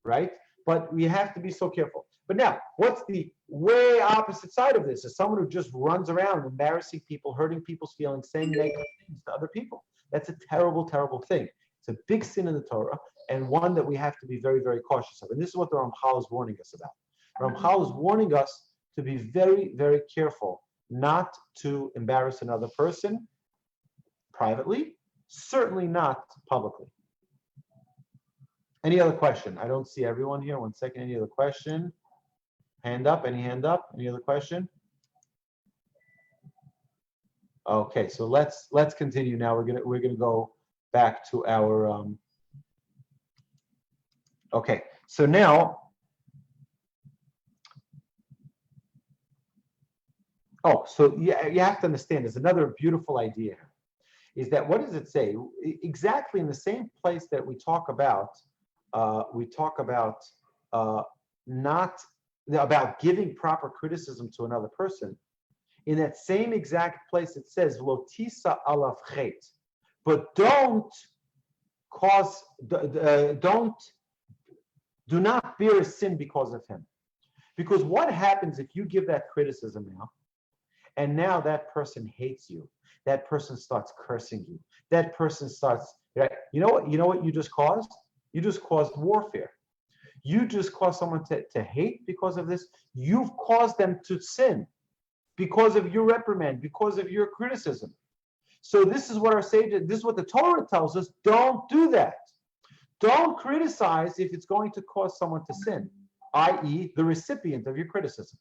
right? But we have to be so careful. But now, what's the way opposite side of this? Is someone who just runs around embarrassing people, hurting people's feelings, saying negative things to other people. That's a terrible, terrible thing. It's a big sin in the Torah, and one that we have to be very, very cautious of. And this is what the Ramchal is warning us about. Ramchal is warning us to be very, very careful not to embarrass another person privately, certainly not publicly. Any other question? I don't see everyone here. 1 second. Any other question? Hand up. Any hand up? Any other question? Okay, so let's continue now. We're gonna go back to our okay. So now, so you have to understand. There's another beautiful idea here. Is that what does it say? Exactly in the same place that we talk about not about giving proper criticism to another person. In that same exact place, it says "Lo tisa alav chet," but do not bear a sin because of him. Because what happens if you give that criticism now, and now that person hates you? That person starts cursing you. That person starts. You know what you just caused? You just caused warfare. You just caused someone to hate because of this. You've caused them to sin because of your reprimand, because of your criticism. So this is what our Sage, this is what the Torah tells us, don't do that. Don't criticize if it's going to cause someone to sin, i.e., the recipient of your criticism.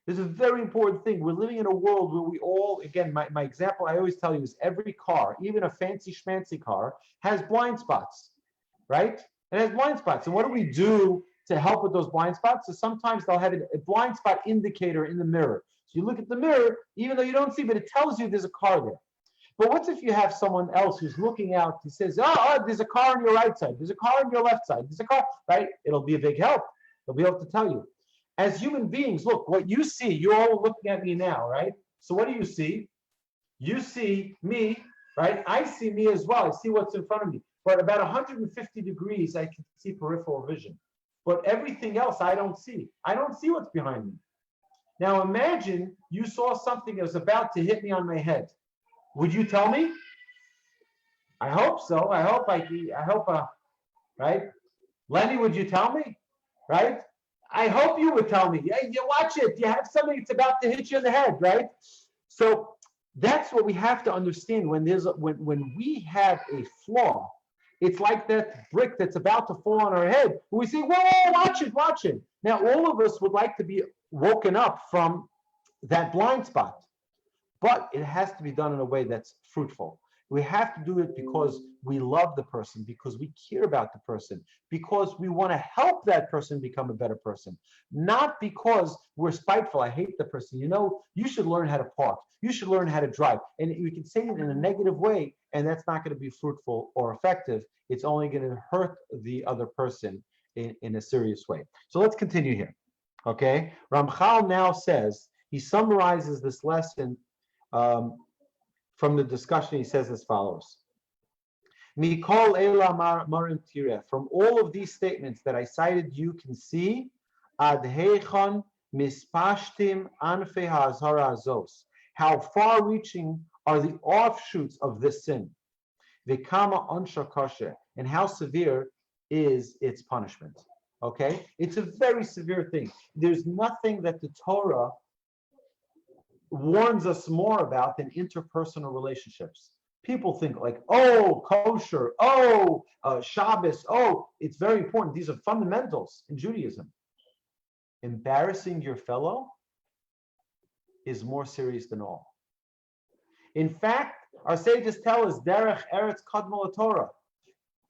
This is a very important thing. We're living in a world where we all, again, my example I always tell you is every car, even a fancy schmancy car, has blind spots, right? It has blind spots. And what do we do to help with those blind spots? So sometimes they'll have a blind spot indicator in the mirror. So you look at the mirror, even though you don't see, but it tells you there's a car there. But what if you have someone else who's looking out, he says, oh, there's a car on your right side, there's a car on your left side, there's a car, right? It'll be a big help. They'll be able to tell you. As human beings, look, what you see, you're all looking at me now, right? So what do you see? You see me, right? I see me as well. I see what's in front of me. But about 150 degrees, I can see peripheral vision. But everything else, I don't see. I don't see what's behind me. Now imagine you saw something that was about to hit me on my head. Would you tell me? I hope so. I hope, right? Lenny, would you tell me? Right? I hope you would tell me. Yeah, you watch it. You have something that's about to hit you in the head, right? So that's what we have to understand when we have a flaw. It's like that brick that's about to fall on our head. We say, whoa, watch it. Now, all of us would like to be woken up from that blind spot, but it has to be done in a way that's fruitful. We have to do it because we love the person, because we care about the person, because we want to help that person become a better person, not because we're spiteful. I hate the person. You know, you should learn how to park. You should learn how to drive. And we can say it in a negative way, and that's not going to be fruitful or effective. It's only going to hurt the other person in a serious way. So let's continue here. Okay? Ramchal now says, he summarizes this lesson from the discussion. He says as follows. From all of these statements that I cited, you can see how far-reaching are the offshoots of this sin, and how severe is its punishment. Okay? It's a very severe thing. There's nothing that the Torah warns us more about than interpersonal relationships. People think like, oh, kosher, oh, Shabbos, oh, it's very important. These are fundamentals in Judaism. Embarrassing your fellow is more serious than all. In fact, our sages tell us, derech eretz kadmol Torah.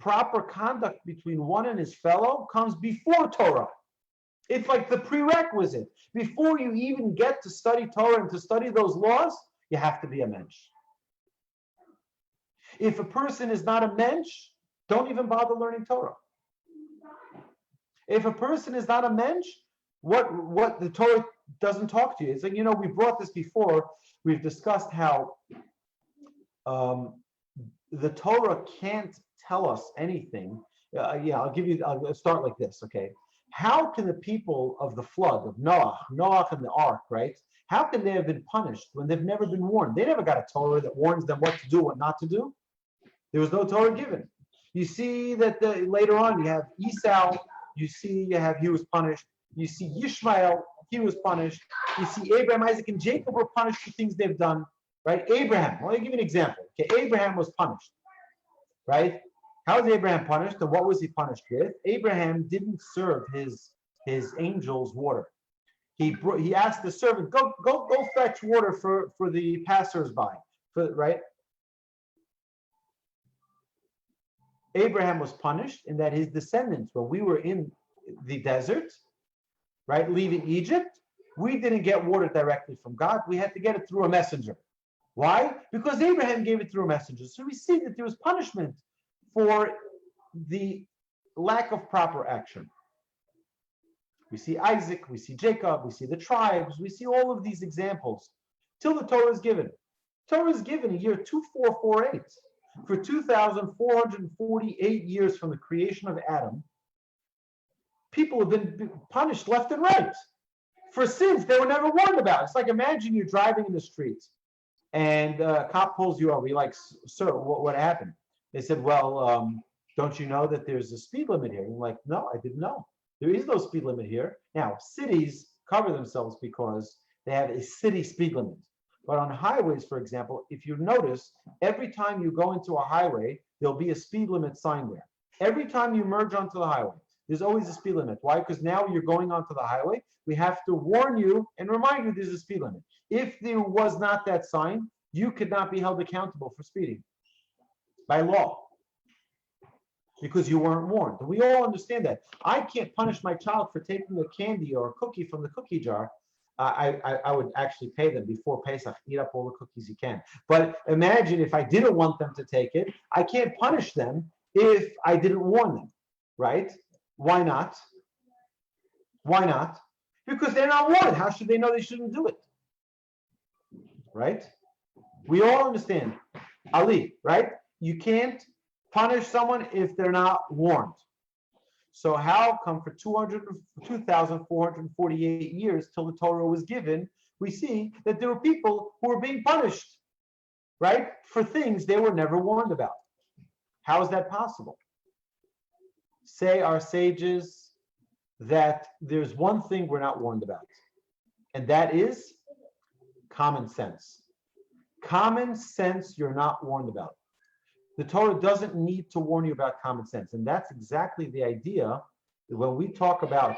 Proper conduct between one and his fellow comes before Torah. It's like the prerequisite. Before you even get to study Torah and to study those laws, you have to be a mensch. If a person is not a mensch, don't even bother learning Torah. If a person is not a mensch, what the Torah doesn't talk to you. It's like, we brought this before. We've discussed how the Torah can't tell us anything. I'll start like this, okay? How can the people of the flood, of Noah and the ark, right? How can they have been punished when they've never been warned? They never got a Torah that warns them what to do, what not to do. There was no Torah given. You see that later on you have Esau, he was punished. You see Yishmael, he was punished. You see Abraham, Isaac, and Jacob were punished for things they've done, right? Abraham, let me give you an example. Okay, Abraham was punished, right? How was Abraham punished, and what was he punished with? Abraham didn't serve his angels water. He asked the servant, go fetch water for the passersby, right? Abraham was punished in that his descendants, when we were in the desert, right, leaving Egypt, we didn't get water directly from God. We had to get it through a messenger. Why? Because Abraham gave it through a messenger. So we see that there was punishment for the lack of proper action. We see Isaac, we see Jacob, we see the tribes, we see all of these examples till the Torah is given. Torah is given in year 2448. For 2,448 years from the creation of Adam, people have been punished left and right for sins they were never warned about. It's like, imagine you're driving in the streets and a cop pulls you over. You're like, sir, what happened? They said, well, don't you know that there's a speed limit here? And you're like, no, I didn't know. There is no speed limit here. Now, cities cover themselves because they have a city speed limit. But on highways, for example, if you notice, every time you go into a highway, there'll be a speed limit sign there. Every time you merge onto the highway, there's always a speed limit. Why? Because now you're going onto the highway. We have to warn you and remind you there's a speed limit. If there was not that sign, you could not be held accountable for speeding by law because you weren't warned. We all understand that. I can't punish my child for taking a candy or a cookie from the cookie jar. I would actually pay them before Pesach, eat up all the cookies you can. But imagine if I didn't want them to take it, I can't punish them if I didn't warn them, right? Why not? Why not? Because they're not warned. How should they know they shouldn't do it? Right? We all understand. Ali, right? You can't punish someone if they're not warned. So how come for 2,448 years till the Torah was given, we see that there were people who were being punished, right? For things they were never warned about. How is that possible? Say our sages that there's one thing we're not warned about, and that is common sense. Common sense you're not warned about. The Torah doesn't need to warn you about common sense, and that's exactly the idea when we talk about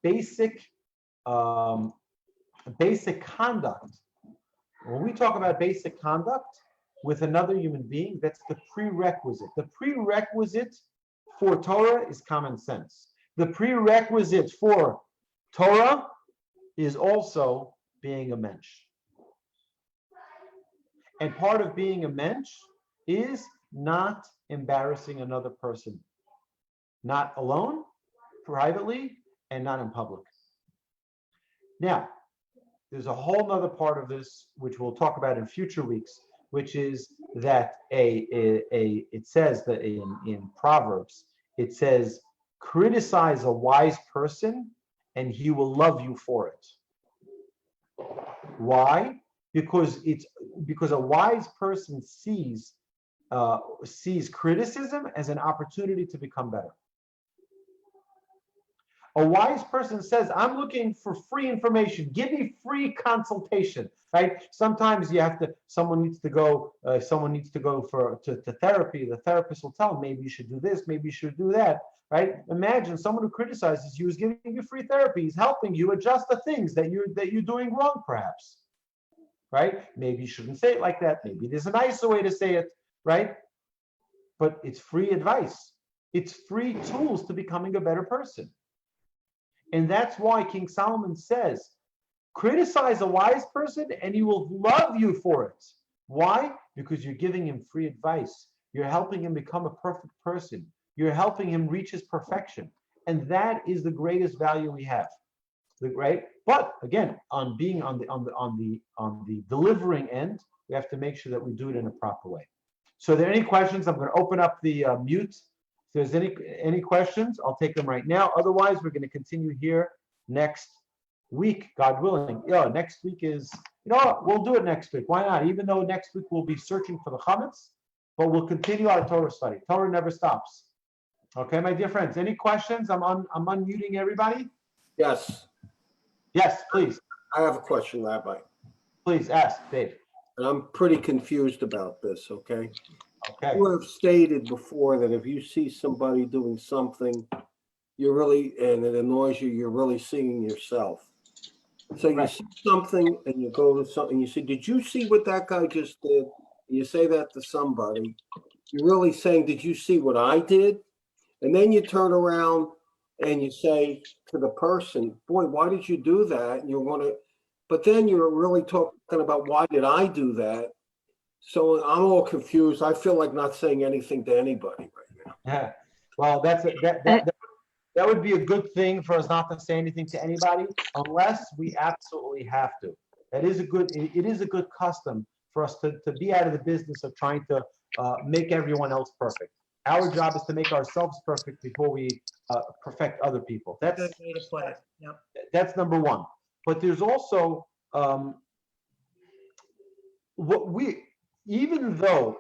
basic conduct. When we talk about basic conduct with another human being, that's the prerequisite. The prerequisite for Torah is common sense. The prerequisite for Torah is also being a mensch. And part of being a mensch is not embarrassing another person, not alone, privately, and not in public. Now, there's a whole other part of this, which we'll talk about in future weeks, which is that it says that in Proverbs, it says, criticize a wise person and he will love you for it. Why? Because a wise person sees criticism as an opportunity to become better. A wise person says, I'm looking for free information. Give me free consultation, right? Sometimes someone needs to go to therapy. The therapist will tell them, maybe you should do this, maybe you should do that, right? Imagine someone who criticizes you is giving you free therapy. He's helping you adjust the things that you're doing wrong, perhaps, right? Maybe you shouldn't say it like that. Maybe there's a nicer way to say it, right? But it's free advice. It's free tools to becoming a better person. And that's why King Solomon says, criticize a wise person and he will love you for it. Why? Because you're giving him free advice. You're helping him become a perfect person. You're helping him reach his perfection. And that is the greatest value we have. Right? But again, on being on the delivering end, we have to make sure that we do it in a proper way. So are there any questions? I'm going to open up the mute. If there's any questions, I'll take them right now. Otherwise, we're going to continue here next week, God willing. Yeah, next week is, we'll do it next week. Why not? Even though next week we'll be searching for the chametz, but we'll continue our Torah study. Torah never stops. Okay, my dear friends, any questions? I'm unmuting everybody. Yes, Yes, please. I have a question, Rabbi. Please ask, Dave. And I'm pretty confused about this, okay? Okay. You have stated before that if you see somebody doing something, and it annoys you, you're really seeing yourself. So you see something and you go to something, you say, did you see what that guy just did? You say that to somebody. You're really saying, did you see what I did? And then you turn around and you say to the person, boy, why did you do that? And but then you're really talking about, why did I do that? So I'm all confused. I feel like not saying anything to anybody right now. Yeah. Well, that would be a good thing for us not to say anything to anybody unless we absolutely have to. It is a good custom for us to be out of the business of trying to make everyone else perfect. Our job is to make ourselves perfect before we perfect other people. That's Good way to put it. Yep. That's number one. But there's also even though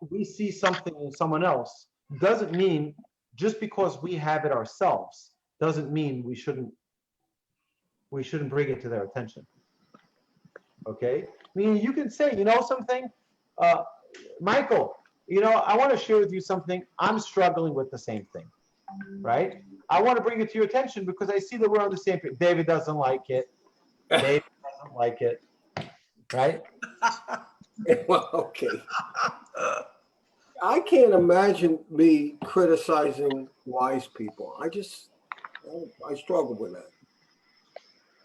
we see something in someone else, doesn't mean just because we have it ourselves doesn't mean we shouldn't bring it to their attention. Okay, I mean, you can say, something. Michael, I want to share with you something. I'm struggling with the same thing, right? I want to bring it to your attention because I see that we're on the same page. David doesn't like it. David doesn't like it, right? Well, okay. I can't imagine me criticizing wise people. I struggle with that.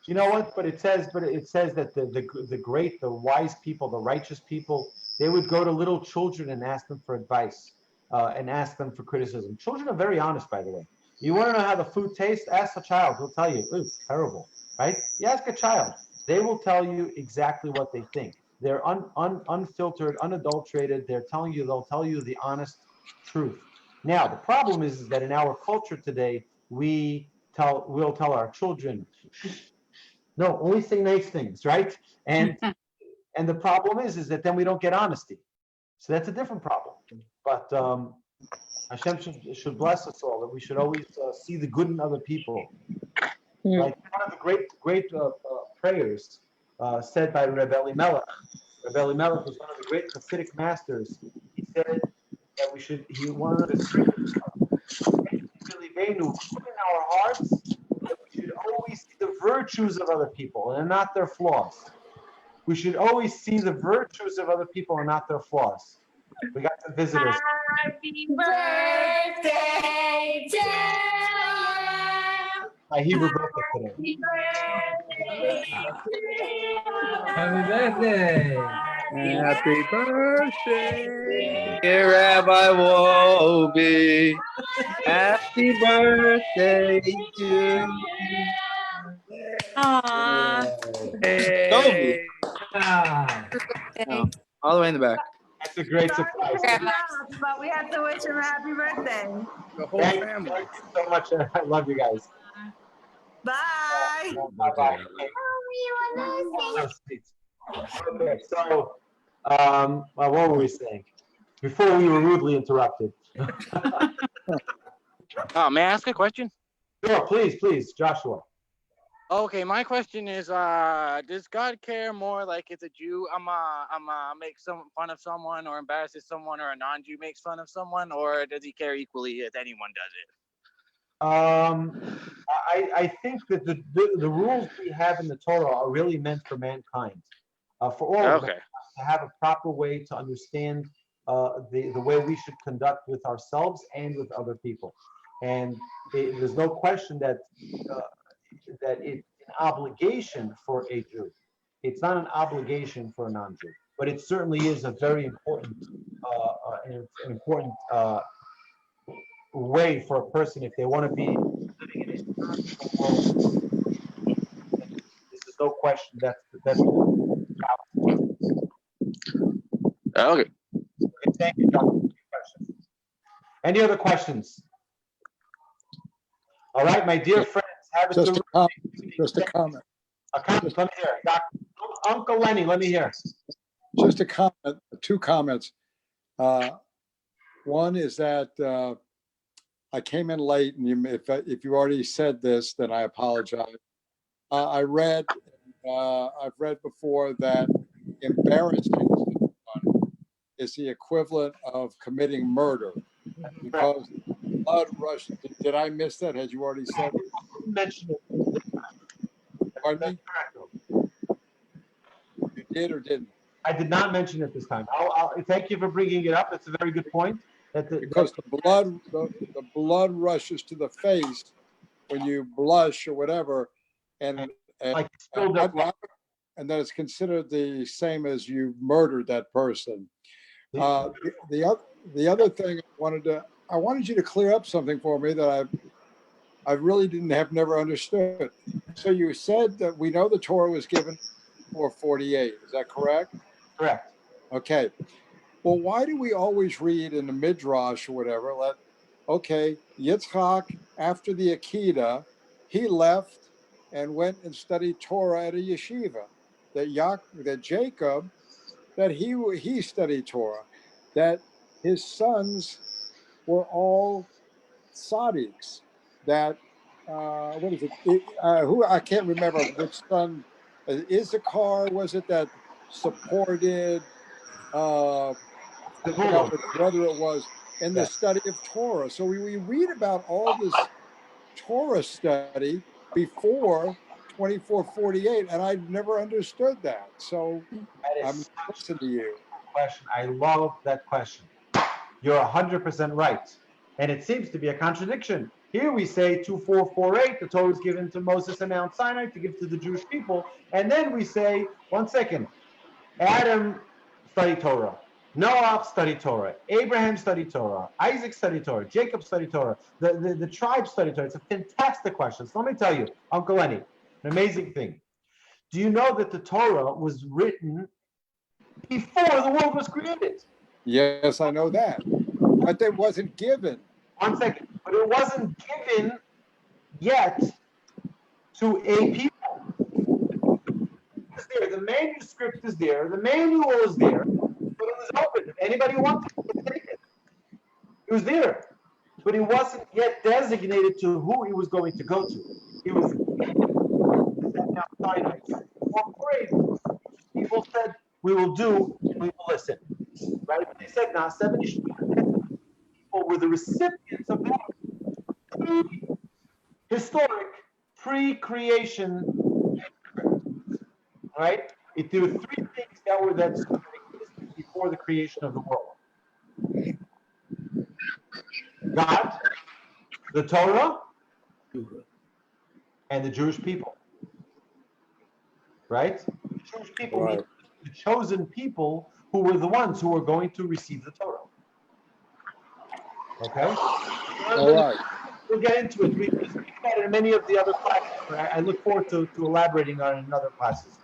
You know what? But it says that the great, the wise people, the righteous people, they would go to little children and ask them for advice, and ask them for criticism. Children are very honest, by the way. You want to know how the food tastes? Ask a child. He'll tell you, it's terrible, right? You ask a child. They will tell you exactly what they think. They're unfiltered, unadulterated. They'll tell you the honest truth. Now, the problem is that in our culture today, we'll tell our children, no, only say nice things, right? And the problem is that then we don't get honesty. So that's a different problem. But Hashem should bless us all, that we should always see the good in other people. Like one of the great prayers said by Rabbi Elimelech. Rabbi Elimelech was one of the great Hasidic masters. He said that he wanted to put in our hearts that we should always see the virtues of other people and not their flaws. We should always see the virtues of other people and not their flaws. We got some visitors. Happy birthday to you. My Hebrew birthday today. Happy birthday. Happy birthday, dear Rabbi Wolbe. Happy birthday to you. Hey. Oh, all the way in the back. That's a great surprise. But we have to wish him a happy birthday. The whole Thank family. you so much. I love you guys. Bye. Bye-bye. Okay, so what were we saying? Before we were rudely interrupted. Oh, may I ask a question? Sure, please, Joshua. Okay, my question is, does God care more like it's a Jew? I'm make some fun of someone or embarrasses someone, or a non-Jew makes fun of someone, or does he care equally if anyone does it? I think that the rules we have in the Torah are really meant for mankind, for all of us, to have a proper way to understand the way we should conduct with ourselves and with other people. And there's no question that it's an obligation for a Jew. It's not an obligation for a non-Jew, but it certainly is a very important, way for a person if they want to be living in a spiritual world. This is no question. That's Okay. Thank you, Dr. Any other questions? All right, my dear friends, have it Just a comment. A comment. Let me hear. Uncle Lenny, let me hear. Just a comment. Two comments. One is that I came in late, and if you already said this, then I apologize. I've read before that embarrassing someone is the equivalent of committing murder, because blood rush. Did I miss that? Had you already said it? Mention it. Pardon me? You did or didn't? I did not mention it this time. I'll thank you for bringing it up. It's a very good point. Because the blood rushes to the face when you blush or whatever, and that it's considered the same as you murdered that person. The other thing I wanted you to clear up something for me that I really never understood. So you said that we know the Torah was given for 48. Is that correct? Correct. Okay. Well, why do we always read in the Midrash or whatever, Yitzchak, after the Akedah, he left and went and studied Torah at a yeshiva. That Jacob, that he studied Torah. That his sons were all tzaddiks. That, what is it? I can't remember which son, Issachar was it that supported forgot whether it was in the study of Torah. So we read about all this Torah study before 2448, and I never understood that. So I'm listening to you. Question. I love that question. You're 100% right. And it seems to be a contradiction. Here we say 2448, the Torah was given to Moses and Mount Sinai to give to the Jewish people. And then we say, one second, Adam studied Torah, Noah studied Torah, Abraham studied Torah, Isaac studied Torah, Jacob studied Torah, the tribe studied Torah. It's a fantastic question. So let me tell you, Uncle Lenny, an amazing thing. Do you know that the Torah was written before the world was created? Yes, I know that. But it wasn't given. One second, but it wasn't given yet to a people. It's there. The manuscript is there. The manual is there. But it was open. If anybody wanted to take it, it was there. But it wasn't yet designated to who it was going to go to. It was Mount Sinai. People said, we will do, we will listen. Right? But they said, now 70 people were the recipients of that historic pre-creation, right? There were three things that existed before the creation of the world: God, the Torah, and the Jewish people. Right? The Jewish people, Right. the chosen people who were the ones who were going to receive the Torah. Okay? All right. We'll get into it. We speak about it in many of the other classes. I look forward to elaborating on it in other classes.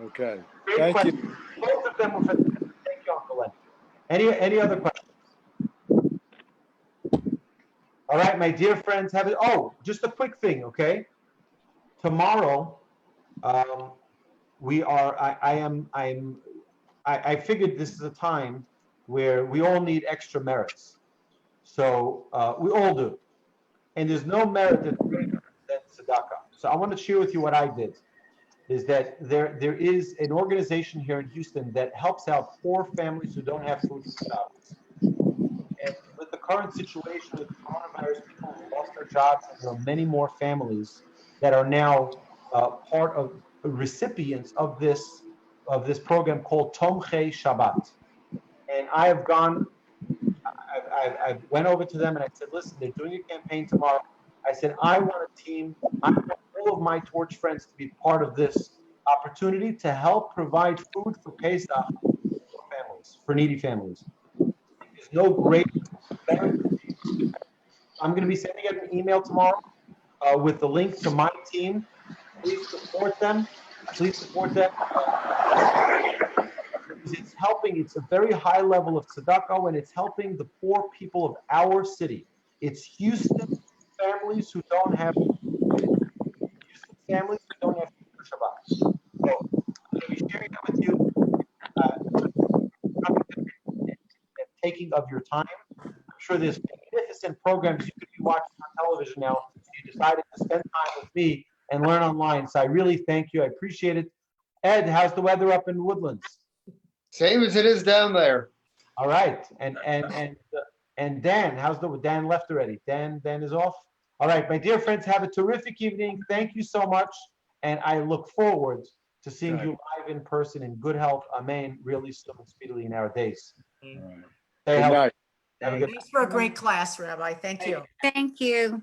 Okay. Great Thank question. you. Both of them were fantastic. Thank you, Uncle Len. Any other questions? All right, my dear friends, have it. Oh, just a quick thing, okay? Tomorrow, we are. I figured this is a time where we all need extra merits. So we all do. And there's no merit that's greater than tzedakah. So I want to share with you what I did. Is that there is an organization here in Houston that helps out poor families who don't have food for jobs. And with the current situation with coronavirus, people have lost their jobs, and there are many more families that are now part of recipients of this program called Tomchei Shabbat. And I have gone. I went over to them and I said, listen, they're doing a campaign tomorrow. I said, I want a team. I want all of my Torch friends to be part of this opportunity to help provide food for Pesach for families, for needy families. There's no great better. I'm going to be sending out an email tomorrow with the link to my team. Please support them. Please support them. It's helping. It's a very high level of tzedakah, and it's helping the poor people of our city. It's Houston families who don't have Shabbat. So I'm going to be sharing that with you. Taking of your time. I'm sure there's magnificent programs you could be watching on television now. You decided to spend time with me and learn online. So I really thank you. I appreciate it. Ed, how's the weather up in Woodlands? Same as it is down there. All right, and Dan, Dan left already? Dan is off. All right, my dear friends, have a terrific evening. Thank you so much, and I look forward to seeing you live in person in good health. Amen. Really soon, speedily in our days. All right. Stay Good healthy. night. Have a good Thanks for a great class, Rabbi. Thank you. Thank you.